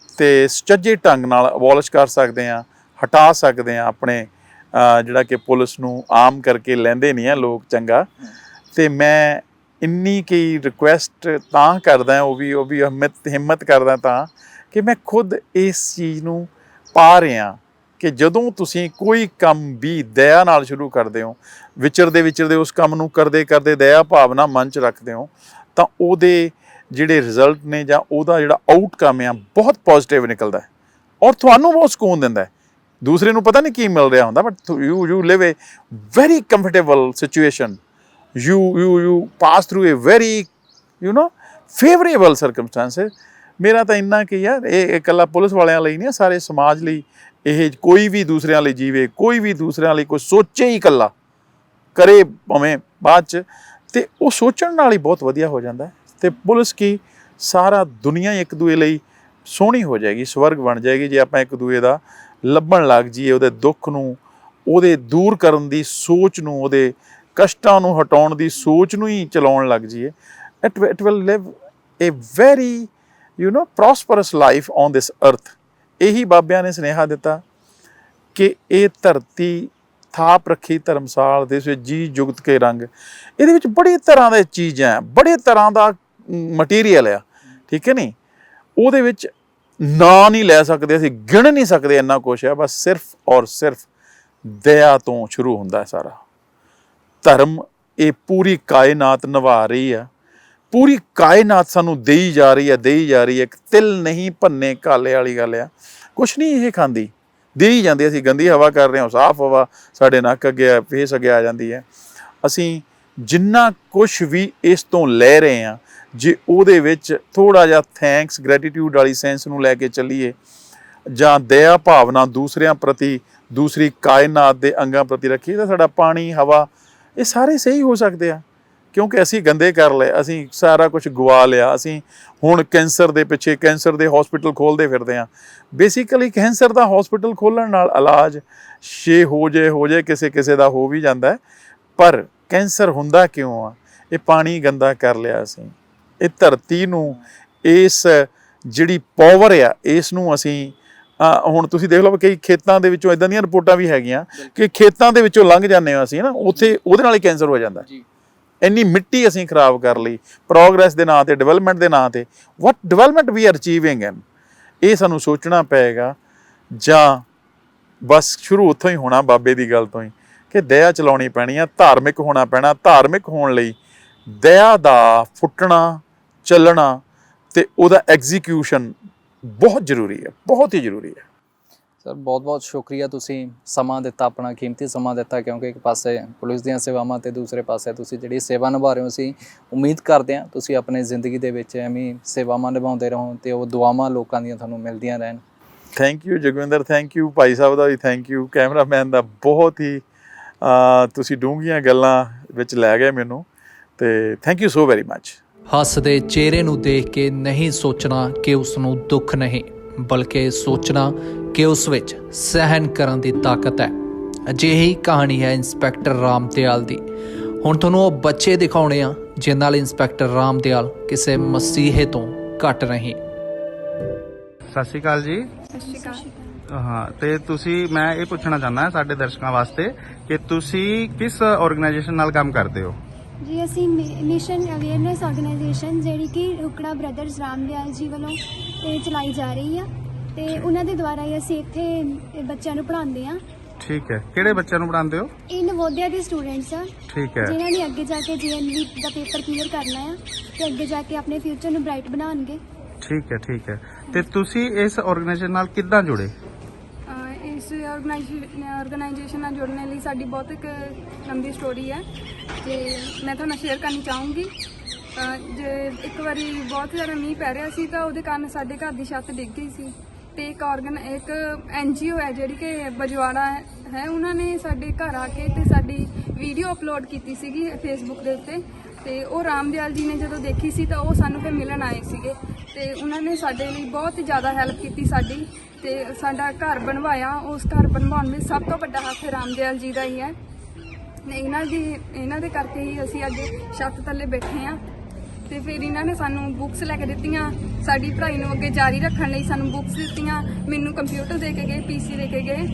ਅਤੇ ਸੁਚੱਜੇ ਢੰਗ ਨਾਲ ਅਬੋਲਿਸ਼ ਕਰ ਸਕਦੇ ਹਾਂ, ਹਟਾ ਸਕਦੇ ਹਾਂ। ਆਪਣੇ ਜਿਹੜਾ ਕਿ ਪੁਲਿਸ ਨੂੰ ਆਮ ਕਰਕੇ ਲੈਂਦੇ ਨਹੀਂ ਆ ਲੋਕ ਚੰਗਾ। ਅਤੇ ਮੈਂ ਇੰਨੀ ਕੀ ਰਿਕੁਐਸਟ ਤਾਂ ਕਰਦਾ, ਉਹ ਵੀ ਹਿੰਮਤ ਕਰਦਾ ਤਾਂ ਕਿ ਮੈਂ ਖੁਦ ਇਸ ਚੀਜ਼ ਨੂੰ ਪਾ ਰਿਹਾ ਕਿ ਜਦੋਂ ਤੁਸੀਂ ਕੋਈ ਕੰਮ ਵੀ ਦਇਆ ਨਾਲ ਸ਼ੁਰੂ ਕਰਦੇ ਹੋ, ਵਿਚਰਦੇ ਉਸ ਕੰਮ ਨੂੰ ਕਰਦੇ ਦਇਆ ਭਾਵਨਾ ਮਨ 'ਚ ਰੱਖਦੇ ਹੋ, ਤਾਂ ਉਹਦੇ ਜਿਹੜੇ ਰਿਜ਼ਲਟ ਨੇ ਜਾਂ ਉਹਦਾ ਜਿਹੜਾ ਆਊਟਕਮ ਆ ਬਹੁਤ ਪੋਜ਼ੀਟਿਵ ਨਿਕਲਦਾ ਹੈ ਔਰ ਤੁਹਾਨੂੰ ਬਹੁਤ ਸਕੂਨ ਦਿੰਦਾ ਹੈ। ਦੂਸਰੇ ਨੂੰ ਪਤਾ ਨਹੀਂ ਕੀ ਮਿਲ ਰਿਹਾ ਹੁੰਦਾ, but you Liv a very comfortable situation, you pass through a very favorable circumstances। ਮੇਰਾ ਤਾਂ ਇੰਨਾ ਕਿ ਯਾਰ ਇਹ ਇਕੱਲਾ ਪੁਲਿਸ ਵਾਲਿਆਂ ਲਈ ਨਹੀਂ, ਸਾਰੇ ਸਮਾਜ ਲਈ ਇਹ ਕੋਈ ਵੀ ਦੂਸਰਿਆਂ ਲਈ ਜੀਵੇ, ਕੋਈ ਵੀ ਦੂਸਰਿਆਂ ਲਈ ਕੋਈ ਸੋਚੇ ਹੀ ਇਕੱਲਾ ਕਰੇ ਭਾਵੇਂ ਬਾਅਦ 'ਚ, ਅਤੇ ਉਹ ਸੋਚਣ ਨਾਲ ਹੀ ਬਹੁਤ ਵਧੀਆ ਹੋ ਜਾਂਦਾ। ਅਤੇ ਪੁਲਿਸ ਕੀ ਸਾਰਾ ਦੁਨੀਆ ਇੱਕ ਦੂਏ ਲਈ ਸੋਹਣੀ ਹੋ ਜਾਏਗੀ, ਸਵਰਗ ਬਣ ਜਾਏਗੀ ਜੇ ਆਪਾਂ ਇੱਕ ਦੂਏ ਦਾ ਲੱਭਣ ਲੱਗ ਜਾਈਏ, ਉਹਦੇ ਦੁੱਖ ਨੂੰ, ਉਹਦੇ ਦੂਰ ਕਰਨ ਦੀ ਸੋਚ ਨੂੰ, ਉਹਦੇ ਕਸ਼ਟਾਂ ਨੂੰ ਹਟਾਉਣ ਦੀ ਸੋਚ ਨੂੰ ਹੀ ਚਲਾਉਣ ਲੱਗ ਜਾਈਏ। It will live a very prosperous life on this earth. ਇਹੀ ਬਾਬਿਆਂ ਨੇ ਸੁਨੇਹਾ ਦਿੱਤਾ ਕਿ ਇਹ ਧਰਤੀ ਥਾਪ ਰੱਖੀ ਧਰਮਸਾਲ ਦੇ ਵਿੱਚ ਜੀ ਜੁਗਤ ਕੇ ਰੰਗ। ਇਹਦੇ ਵਿੱਚ ਬੜੀ ਤਰ੍ਹਾਂ ਦੇ ਚੀਜ਼ਾਂ, ਬੜੇ ਤਰ੍ਹਾਂ ਦਾ ਮਟੀਰੀਅਲ ਆ, ਠੀਕ ਹੈ ਨਹੀਂ, ਉਹਦੇ ਵਿੱਚ ਨਾਂ ਨਹੀਂ ਲੈ ਸਕਦੇ ਅਸੀਂ, ਗਿਣ ਨਹੀਂ ਸਕਦੇ, ਇੰਨਾ ਕੁਛ ਹੈ। ਬਸ ਸਿਰਫ ਔਰ ਸਿਰਫ ਦਇਆ ਤੋਂ ਸ਼ੁਰੂ ਹੁੰਦਾ ਹੈ ਸਾਰਾ। ਧਰਮ ਇਹ ਪੂਰੀ ਕਾਇਨਾਤ ਨਿਭਾ ਰਹੀ ਆ। ਪੂਰੀ ਕਾਇਨਾਤ ਸਾਨੂੰ ਦੇਈ ਜਾ ਰਹੀ ਹੈ, ਦੇਈ ਜਾ ਰਹੀ ਹੈ। ਇੱਕ ਤਿਲ ਨਹੀਂ ਭੰਨੇ ਕਾਲੇ ਵਾਲੀ ਗੱਲ ਆ। ਕੁਛ ਨਹੀਂ ਇਹ ਖਾਂਦੀ, ਦੇਈ ਜਾਂਦੀ। ਅਸੀਂ ਗੰਦੀ ਹਵਾ ਕਰ ਰਹੇ ਹਾਂ, ਸਾਫ਼ ਹਵਾ ਸਾਡੇ ਨੱਕ ਅੱਗੇ ਫੇਸ ਅੱਗੇ ਆ ਜਾਂਦੀ ਹੈ। ਅਸੀਂ ਜਿੰਨਾ ਕੁਛ ਵੀ ਇਸ ਤੋਂ ਲੈ ਰਹੇ ਹਾਂ, ਜੇ ਉਹਦੇ ਵਿੱਚ ਥੋੜ੍ਹਾ ਜਿਹਾ ਥੈਂਕਸ ਗ੍ਰੈਟੀਟਿਊਡ ਵਾਲੀ ਸੈਂਸ ਨੂੰ ਲੈ ਕੇ ਚੱਲੀਏ, ਜਾਂ ਦਇਆ ਭਾਵਨਾ ਦੂਸਰਿਆਂ ਪ੍ਰਤੀ, ਦੂਸਰੀ ਕਾਇਨਾਤ ਦੇ ਅੰਗਾਂ ਪ੍ਰਤੀ ਰੱਖੀਏ, ਤਾਂ ਸਾਡਾ ਪਾਣੀ, ਹਵਾ, ਇਹ ਸਾਰੇ ਸਹੀ ਹੋ ਸਕਦੇ ਆ। ਕਿਉਂਕਿ ਅਸੀਂ ਗੰਦੇ ਕਰ ਲਏ, ਅਸੀਂ ਸਾਰਾ ਕੁਝ ਗਵਾ ਲਿਆ। ਅਸੀਂ ਹੁਣ ਕੈਂਸਰ ਦੇ ਪਿੱਛੇ ਕੈਂਸਰ ਦੇ ਹਸਪੀਟਲ ਖੋਲ੍ਹਦੇ ਫਿਰਦੇ ਹਾਂ। ਬੇਸਿਕਲੀ ਕੈਂਸਰ ਦਾ ਹਸਪੀਟਲ ਖੋਲ੍ਹਣ ਨਾਲ ਇਲਾਜ ਹੋ ਜਾਏ ਕਿਸੇ ਦਾ ਹੋ ਵੀ ਜਾਂਦਾ ਹੈ, ਪਰ ਕੈਂਸਰ ਹੁੰਦਾ ਕਿਉਂ ਆ? ਇਹ ਪਾਣੀ ਗੰਦਾ ਕਰ ਲਿਆ ਅਸੀਂ। ਇਹ ਧਰਤੀ ਨੂੰ, ਇਸ ਜਿਹੜੀ ਪਾਵਰ ਆ, ਇਸ ਨੂੰ ਅਸੀਂ ਹੁਣ ਤੁਸੀਂ ਦੇਖ ਲਓ, ਕਈ ਖੇਤਾਂ ਦੇ ਵਿੱਚੋਂ ਇੱਦਾਂ ਦੀਆਂ ਰਿਪੋਰਟਾਂ ਵੀ ਹੈਗੀਆਂ ਕਿ ਖੇਤਾਂ ਦੇ ਵਿੱਚੋਂ ਲੰਘ ਜਾਂਦੇ ਹਾਂ ਅਸੀਂ ਨਾ, ਉੱਥੇ ਉਹਦੇ ਨਾਲ ਹੀ ਕੈਂਸਰ ਹੋ ਜਾਂਦਾ। ਇੰਨੀ ਮਿੱਟੀ ਅਸੀਂ ਖਰਾਬ ਕਰ ਲਈ ਪ੍ਰੋਗਰੈਸ ਦੇ ਨਾਂ 'ਤੇ, ਡਿਵੈਲਪਮੈਂਟ ਦੇ ਨਾਂ 'ਤੇ। ਵਾਟ development we R achieving and ਇਹ ਸਾਨੂੰ ਸੋਚਣਾ ਪਏਗਾ, ਜਾਂ ਬਸ ਸ਼ੁਰੂ ਉੱਥੋਂ ਹੀ ਹੋਣਾ, ਬਾਬੇ ਦੀ ਗੱਲ ਤੋਂ ਹੀ, ਕਿ ਦਇਆ ਚਲਾਉਣੀ ਪੈਣੀ ਆ, ਧਾਰਮਿਕ ਹੋਣਾ ਪੈਣਾ। ਧਾਰਮਿਕ ਹੋਣ ਲਈ ਦਇਆ ਦਾ ਫੁੱਟਣਾ, ਚੱਲਣਾ ਤੇ ਉਹਦਾ ਐਗਜ਼ੀਕਿਊਸ਼ਨ ਬਹੁਤ ਜ਼ਰੂਰੀ ਹੈ, ਬਹੁਤ ਹੀ ਜ਼ਰੂਰੀ ਹੈ। ਸਰ ਬਹੁਤ ਬਹੁਤ ਸ਼ੁਕਰੀਆ, ਤੁਸੀਂ ਸਮਾਂ ਦਿੱਤਾ, ਆਪਣਾ ਕੀਮਤੀ ਸਮਾਂ ਦਿੱਤਾ, ਕਿਉਂਕਿ ਇੱਕ ਪਾਸੇ ਪੁਲਿਸ ਦੀਆਂ ਸੇਵਾਵਾਂ ਤੇ ਦੂਸਰੇ ਪਾਸੇ ਤੁਸੀਂ ਜਿਹੜੀ ਸੇਵਾ ਨਿਭਾ ਰਹੇ ਹੋ। ਅਸੀਂ ਉਮੀਦ ਕਰਦੇ ਹਾਂ ਤੁਸੀਂ ਆਪਣੀ ਜ਼ਿੰਦਗੀ ਦੇ ਵਿੱਚ ਐਵੇਂ ਸੇਵਾਵਾਂ ਨਿਭਾਉਂਦੇ ਰਹੋ ਤੇ ਉਹ ਦੁਆਵਾਂ ਲੋਕਾਂ ਦੀਆਂ ਤੁਹਾਨੂੰ ਮਿਲਦੀਆਂ ਰਹਿਣ। Thank you Jagwinder, thank you Bhai Sahib the we thank you, cameraman ਦਾ। ਬਹੁਤ ਹੀ ਤੁਸੀਂ ਡੂੰਘੀਆਂ ਗੱਲਾਂ ਵਿੱਚ ਲੈ ਗਏ ਮੈਨੂੰ, ਤੇ thank you so very much. ਹੱਸਦੇ ਚਿਹਰੇ ਨੂੰ ਦੇਖ ਕੇ ਨਹੀਂ ਸੋਚਣਾ ਕਿ ਉਸ ਨੂੰ ਦੁੱਖ ਨਹੀਂ, ਬਲਕਿ ਸੋਚਣਾ ਕਿ ਉਸ ਵਿੱਚ ਸਹਿਣ ਕਰਨ ਦੀ ਤਾਕਤ ਹੈ। ਅਜਿਹੀ ਕਹਾਣੀ ਹੈ ਇੰਸਪੈਕਟਰ ਰਾਮਦਿਆਲ ਦੀ। ਹੁਣ ਤੁਹਾਨੂੰ ਉਹ ਬੱਚੇ ਦਿਖਾਉਣੇ ਆ ਜਿਨ੍ਹਾਂ ਨਾਲ ਇੰਸਪੈਕਟਰ ਰਾਮਦਿਆਲ ਕਿਸੇ ਮਸੀਹੇ ਤੋਂ ਘੱਟ ਨਹੀਂ। ਸਤਿ ਸ਼੍ਰੀ ਅਕਾਲ ਜੀ। ਸਤਿ ਸ਼੍ਰੀ ਅਕਾਲ। ਹਾਂ, ਤੇ ਤੁਸੀਂ, ਮੈਂ ਇਹ ਪੁੱਛਣਾ ਚਾਹੁੰਦਾ ਸਾਡੇ ਦਰਸ਼ਕਾਂ ਵਾਸਤੇ ਕਿ ਤੁਸੀਂ ਕਿਸ ਆਰਗੇਨਾਈਜੇਸ਼ਨ ਨਾਲ ਕੰਮ ਕਰਦੇ ਹੋ? ਜੀ ਅਸੀਂ ਮਿਸ਼ਨ ਅਵੇਅਰਨੈਸ ਆਰਗੇਨਾਈਜੇਸ਼ਨ, ਜਿਹੜੀ ਕਿ ਰੁਕੜਾ ਬ੍ਰਦਰਸ ਰਾਮਦਿਆਲ ਜੀ ਵੱਲੋਂ ਇਹ ਚਲਾਈ ਜਾ ਰਹੀ ਆ, ਤੇ ਉਹਨਾਂ ਦੇ ਦੁਆਰਾ ਹੀ ਅਸੀਂ ਇੱਥੇ ਬੱਚਿਆਂ ਨੂੰ ਪੜ੍ਹਾਉਂਦੇ ਆ। ਠੀਕ ਹੈ, ਕਿਹੜੇ ਬੱਚਿਆਂ ਨੂੰ ਪੜ੍ਹਾਉਂਦੇ ਹੋ? ਇਹ ਨਵੋਦਿਆ ਦੇ ਸਟੂਡੈਂਟਸ ਆ, ਠੀਕ ਹੈ, ਜਿਨ੍ਹਾਂ ਨੇ ਅੱਗੇ ਜਾ ਕੇ ਜੀਐਨਵੀ ਦਾ ਪੇਪਰ ਕਲੀਅਰ ਕਰਨਾ ਆ ਤੇ ਅੱਗੇ ਜਾ ਕੇ ਆਪਣੇ ਫਿਊਚਰ ਨੂੰ ਬ੍ਰਾਈਟ ਬਣਾਉਣਗੇ। ਠੀਕ ਹੈ, ਠੀਕ ਹੈ। ਤੇ ਤੁਸੀਂ ਇਸ ਆਰਗੇਨਾਈਜੇਸ਼ਨ ਨਾਲ ਕਿੱਦਾਂ ਜੁੜੇ? ਇਸ ਆਰਗੇਨਾਈਜੇਸ਼ਨ ਨਾਲ ਜੁੜਨ ਲਈ ਸਾਡੀ ਬਹੁਤ ਇੱਕ ਲੰਬੀ ਸਟੋਰੀ ਹੈ, ਤੇ ਮੈਂ ਤੁਹਾਨੂੰ ਨਾਲ ਸ਼ੇਅਰ ਕਰਨੀ ਚਾਹੂੰਗੀ। ਜੇ ਇੱਕ ਵਾਰੀ ਬਹੁਤ ਜ਼ਿਆਦਾ ਮੀਂਹ ਪੈ ਰਿਹਾ ਸੀ, ਤਾਂ ਉਹਦੇ ਕਾਰਨ ਸਾਡੇ ਘਰ ਦੀ ਛੱਤ ਡਿੱਗ ਗਈ ਸੀ, ਤੇ ਇੱਕ NGO ਹੈ ਜਿਹੜੀ ਕਿ ਬਜਵਾੜਾ ਹੈ, ਉਹਨਾਂ ਨੇ ਸਾਡੇ ਘਰ ਆ ਕੇ ਤੇ ਸਾਡੀ ਵੀਡੀਓ ਅਪਲੋਡ ਕੀਤੀ ਸੀਗੀ ਫੇਸਬੁੱਕ ਦੇ ਉੱਤੇ। ਤੇ ਉਹ ਰਾਮਦਿਆਲ ਜੀ ਨੇ ਜਦੋਂ ਦੇਖੀ ਸੀ ਤਾਂ ਉਹ ਸਾਨੂੰ ਫਿਰ ਮਿਲਣ ਆਏ ਸੀਗੇ, ਤੇ ਉਹਨਾਂ ਨੇ ਸਾਡੇ ਲਈ ਬਹੁਤ ਹੀ ਜ਼ਿਆਦਾ ਹੈਲਪ ਕੀਤੀ ਸਾਡੀ, ਤੇ ਸਾਡਾ ਘਰ ਬਣਵਾਇਆ। ਉਸ ਘਰ ਬਣਵਾਉਣ ਵਿੱਚ ਸਭ ਤੋਂ ਵੱਡਾ ਹੱਥ ਰਾਮਦਿਆਲ ਜੀ ਦਾ ਹੀ ਹੈ। ਇਹਨਾਂ ਦੇ ਕਰਕੇ ਹੀ ਅਸੀਂ ਅੱਜ ਛੱਤ ਥੱਲੇ ਬੈਠੇ ਹਾਂ। ਤੇ ਫਿਰ ਇਹਨਾਂ ਨੇ ਸਾਨੂੰ ਬੁੱਕਸ ਲੈ ਕੇ ਦਿੱਤੀਆਂ, ਸਾਡੀ ਪੜ੍ਹਾਈ ਨੂੰ ਅੱਗੇ ਜਾਰੀ ਰੱਖਣ ਲਈ ਸਾਨੂੰ ਬੁੱਕਸ ਦਿੱਤੀਆਂ। ਮੈਨੂੰ ਕੰਪਿਊਟਰ ਦੇ ਕੇ ਗਏ, PC ਦੇ ਕੇ ਗਏ,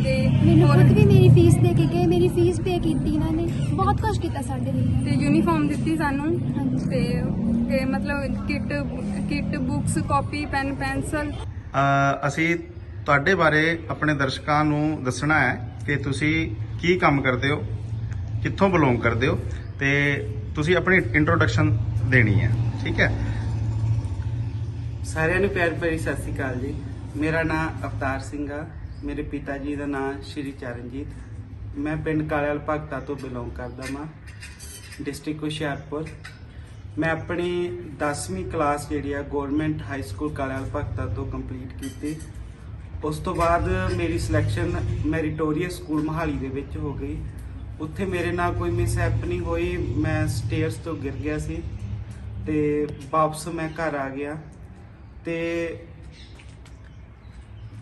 ਤੇ ਮੈਨੂੰ ਖੁਦ ਵੀ ਮੇਰੀ ਫੀਸ ਦੇ ਕੇ ਗਏ, ਮੇਰੀ ਫੀਸ ਪੇ ਕੀਤੀ ਇਹਨਾਂ ਨੇ, ਬਹੁਤ ਕੁਝ ਕੀਤਾ ਸਾਡੇ ਲਈ। ਤੇ ਯੂਨੀਫਾਰਮ ਦਿੱਤੀ ਸਾਨੂੰ, ਹਾਂਜੀ। ਤੇ ਮਤਲਬ kit books, copy, pen, pencil. ਅਸੀਂ ਤੁਹਾਡੇ ਬਾਰੇ ਆਪਣੇ ਦਰਸ਼ਕਾਂ ਨੂੰ ਦੱਸਣਾ ਹੈ ਕਿ ਤੁਸੀਂ ਕੀ ਕੰਮ ਕਰਦੇ ਹੋ, ਕਿੱਥੋਂ ਬਿਲੋਂਗ ਕਰਦੇ ਹੋ, ਤੇ ਤੁਸੀਂ ਆਪਣੀ ਇੰਟਰੋਡਕਸ਼ਨ ਦੇਣੀ ਹੈ। ਠੀਕ ਹੈ। ਸਾਰਿਆਂ ਨੂੰ ਪਿਆਰ ਭਰੀ ਸਤਿ ਸ਼੍ਰੀ ਅਕਾਲ ਜੀ। ਮੇਰਾ ਨਾਮ ਅਵਤਾਰ ਸਿੰਘ ਆ। ਮੇਰੇ ਪਿਤਾ ਜੀ ਦਾ ਨਾਮ ਸ਼੍ਰੀ ਚਰਨਜੀਤ। ਮੈਂ ਪਿੰਡ ਕਾਲੇਵਾਲ ਭਗਤਾ ਤੋਂ ਬਿਲੋਂਗ ਕਰਦਾ ਹਾਂ, ਡਿਸਟ੍ਰਿਕਟ ਹੁਸ਼ਿਆਰਪੁਰ। ਮੈਂ ਆਪਣੀ 10ਵੀਂ ਕਲਾਸ ਜਿਹੜੀ ਆ ਗਵਰਨਮੈਂਟ ਹਾਈ ਸਕੂਲ ਕਾਲੇਵਾਲ ਭਗਤਾ ਤੋਂ ਕੰਪਲੀਟ ਕੀਤੀ। ਉਸ ਤੋਂ ਬਾਅਦ ਮੇਰੀ ਸਿਲੈਕਸ਼ਨ ਮੈਰੀਟੋਰੀਅਸ ਸਕੂਲ ਮੋਹਾਲੀ ਦੇ ਵਿੱਚ ਹੋ ਗਈ। ਉੱਥੇ ਮੇਰੇ ਨਾਲ ਕੋਈ ਮਿਸਹੈਪਨਿੰਗ ਹੋਈ, ਮੈਂ ਸਟੇਅਰਸ ਤੋਂ ਗਿਰ ਗਿਆ ਸੀ ਤੇ ਵਾਪਸ ਮੈਂ ਘਰ ਆ ਗਿਆ। ਤੇ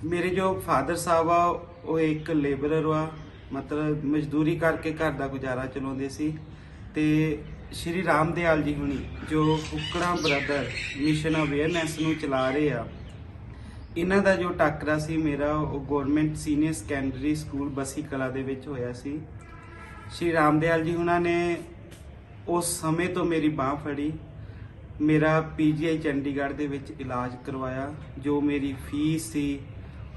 ਮੇਰੇ ਜੋ ਫਾਦਰ ਸਾਹਿਬ ਆ ਉਹ ਇੱਕ ਲੇਬਰਰ ਆ, ਮਤਲਬ ਮਜ਼ਦੂਰੀ ਕਰਕੇ ਘਰ ਦਾ ਗੁਜ਼ਾਰਾ ਚਲਾਉਂਦੇ ਸੀ। ਤੇ ਸ਼੍ਰੀ ਰਾਮਦਿਆਲ ਜੀ ਹੁਣੀ ਜੋ ਰੁਕੜਾ ਬ੍ਰਦਰ ਮਿਸ਼ਨ ਅਵੇਅਰਨੈਸ ਨੂੰ ਚਲਾ ਰਹੇ ਆ, ਇਹਨਾਂ ਦਾ ਜੋ ਟਾਕਰਾ ਸੀ ਮੇਰਾ, ਉਹ government senior secondary school Bassi ਕਲਾ ਦੇ ਵਿੱਚ ਹੋਇਆ ਸੀ। ਸ਼੍ਰੀ ਰਾਮਦਿਆਲ ਜੀ ਹੁਣਾਂ ਨੇ ਉਸ ਸਮੇਂ ਤੋਂ ਮੇਰੀ ਬਾਂਹ ਫੜੀ, ਮੇਰਾ PGI ਚੰਡੀਗੜ੍ਹ ਦੇ ਵਿੱਚ ਇਲਾਜ ਕਰਵਾਇਆ। ਜੋ ਮੇਰੀ ਫੀਸ ਸੀ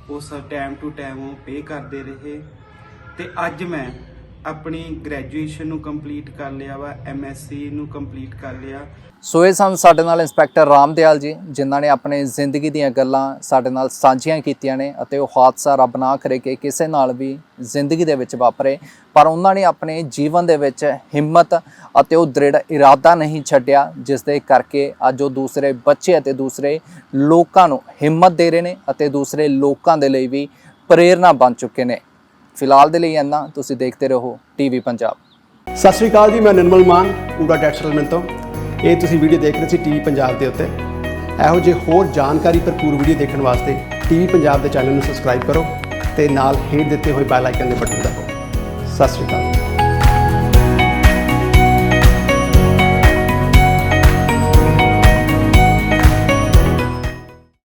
ਉਹ ਸਭ ਟਾਈਮ ਟੂ ਟਾਈਮ ਉਹ ਪੇ ਕਰਦੇ ਰਹੇ। ਤੇ ਅੱਜ ਮੈਂ ਆਪਣੀ ਗ੍ਰੈਜੂਏਸ਼ਨ ਨੂੰ ਕੰਪਲੀਟ ਕਰ ਲਿਆ ਵਾ, ਐਮਐਸਸੀ ਨੂੰ ਕੰਪਲੀਟ ਕਰ ਲਿਆ। ਸੋ ਇਹ ਸਨ ਸਾਡੇ ਨਾਲ ਇੰਸਪੈਕਟਰ ਰਾਮਦਿਆਲ ਜੀ, ਜਿਨ੍ਹਾਂ ਨੇ ਆਪਣੀ ਜ਼ਿੰਦਗੀ ਦੀਆਂ ਗੱਲਾਂ ਸਾਡੇ ਨਾਲ ਸਾਂਝੀਆਂ ਕੀਤੀਆਂ ਨੇ ਅਤੇ ਉਹ ਹਾਦਸਾ ਰੱਬ ਨਾ ਕਰੇ ਕਿ ਕਿਸੇ ਨਾਲ ਵੀ ਜ਼ਿੰਦਗੀ ਦੇ ਵਿੱਚ ਵਾਪਰੇ, ਪਰ ਉਹਨਾਂ ਨੇ ਆਪਣੇ ਜੀਵਨ ਦੇ ਵਿੱਚ ਹਿੰਮਤ ਅਤੇ ਉਹ ਦ੍ਰਿੜ ਇਰਾਦਾ ਨਹੀਂ ਛੱਡਿਆ, ਜਿਸ ਦੇ ਕਰਕੇ ਅੱਜ ਉਹ ਦੂਸਰੇ ਬੱਚੇ ਅਤੇ ਦੂਸਰੇ ਲੋਕਾਂ ਨੂੰ ਹਿੰਮਤ ਦੇ ਰਹੇ ਨੇ ਅਤੇ ਦੂਸਰੇ ਲੋਕਾਂ ਦੇ ਲਈ ਵੀ ਪ੍ਰੇਰਨਾ ਬਣ ਚੁੱਕੇ ਨੇ। ਫਿਲਹਾਲ ਦੇ ਲਈ ਇੰਨਾ। ਤੁਸੀਂ ਦੇਖਦੇ ਰਹੋ ਟੀਵੀ ਪੰਜਾਬ। ਸਤਿ ਸ਼੍ਰੀ ਅਕਾਲ ਜੀ, ਮੈਂ ਨਿਰਮਲ ਮਾਨ ਊੜਾ ਟੈਕਸ ਸੈਟਲਮੈਂਟ ਤੋਂ। ਇਹ ਤੁਸੀਂ ਵੀਡੀਓ ਦੇਖ ਰਹੇ ਸੀ ਟੀਵੀ ਪੰਜਾਬ ਦੇ ਉੱਤੇ। ਇਹੋ ਜਿਹੇ ਹੋਰ ਜਾਣਕਾਰੀ ਭਰਪੂਰ ਵੀਡੀਓ ਦੇਖਣ ਵਾਸਤੇ ਟੀਵੀ ਪੰਜਾਬ ਦੇ ਚੈਨਲ ਨੂੰ ਸਬਸਕ੍ਰਾਈਬ ਕਰੋ ਤੇ ਨਾਲ ਹੇਠ ਦਿੱਤੇ ਹੋਏ ਬੈਲ ਆਈਕਨ ਦੇ ਬਟਨ ਦਬਾਓ। ਸਤਿ ਸ਼੍ਰੀ ਅਕਾਲ।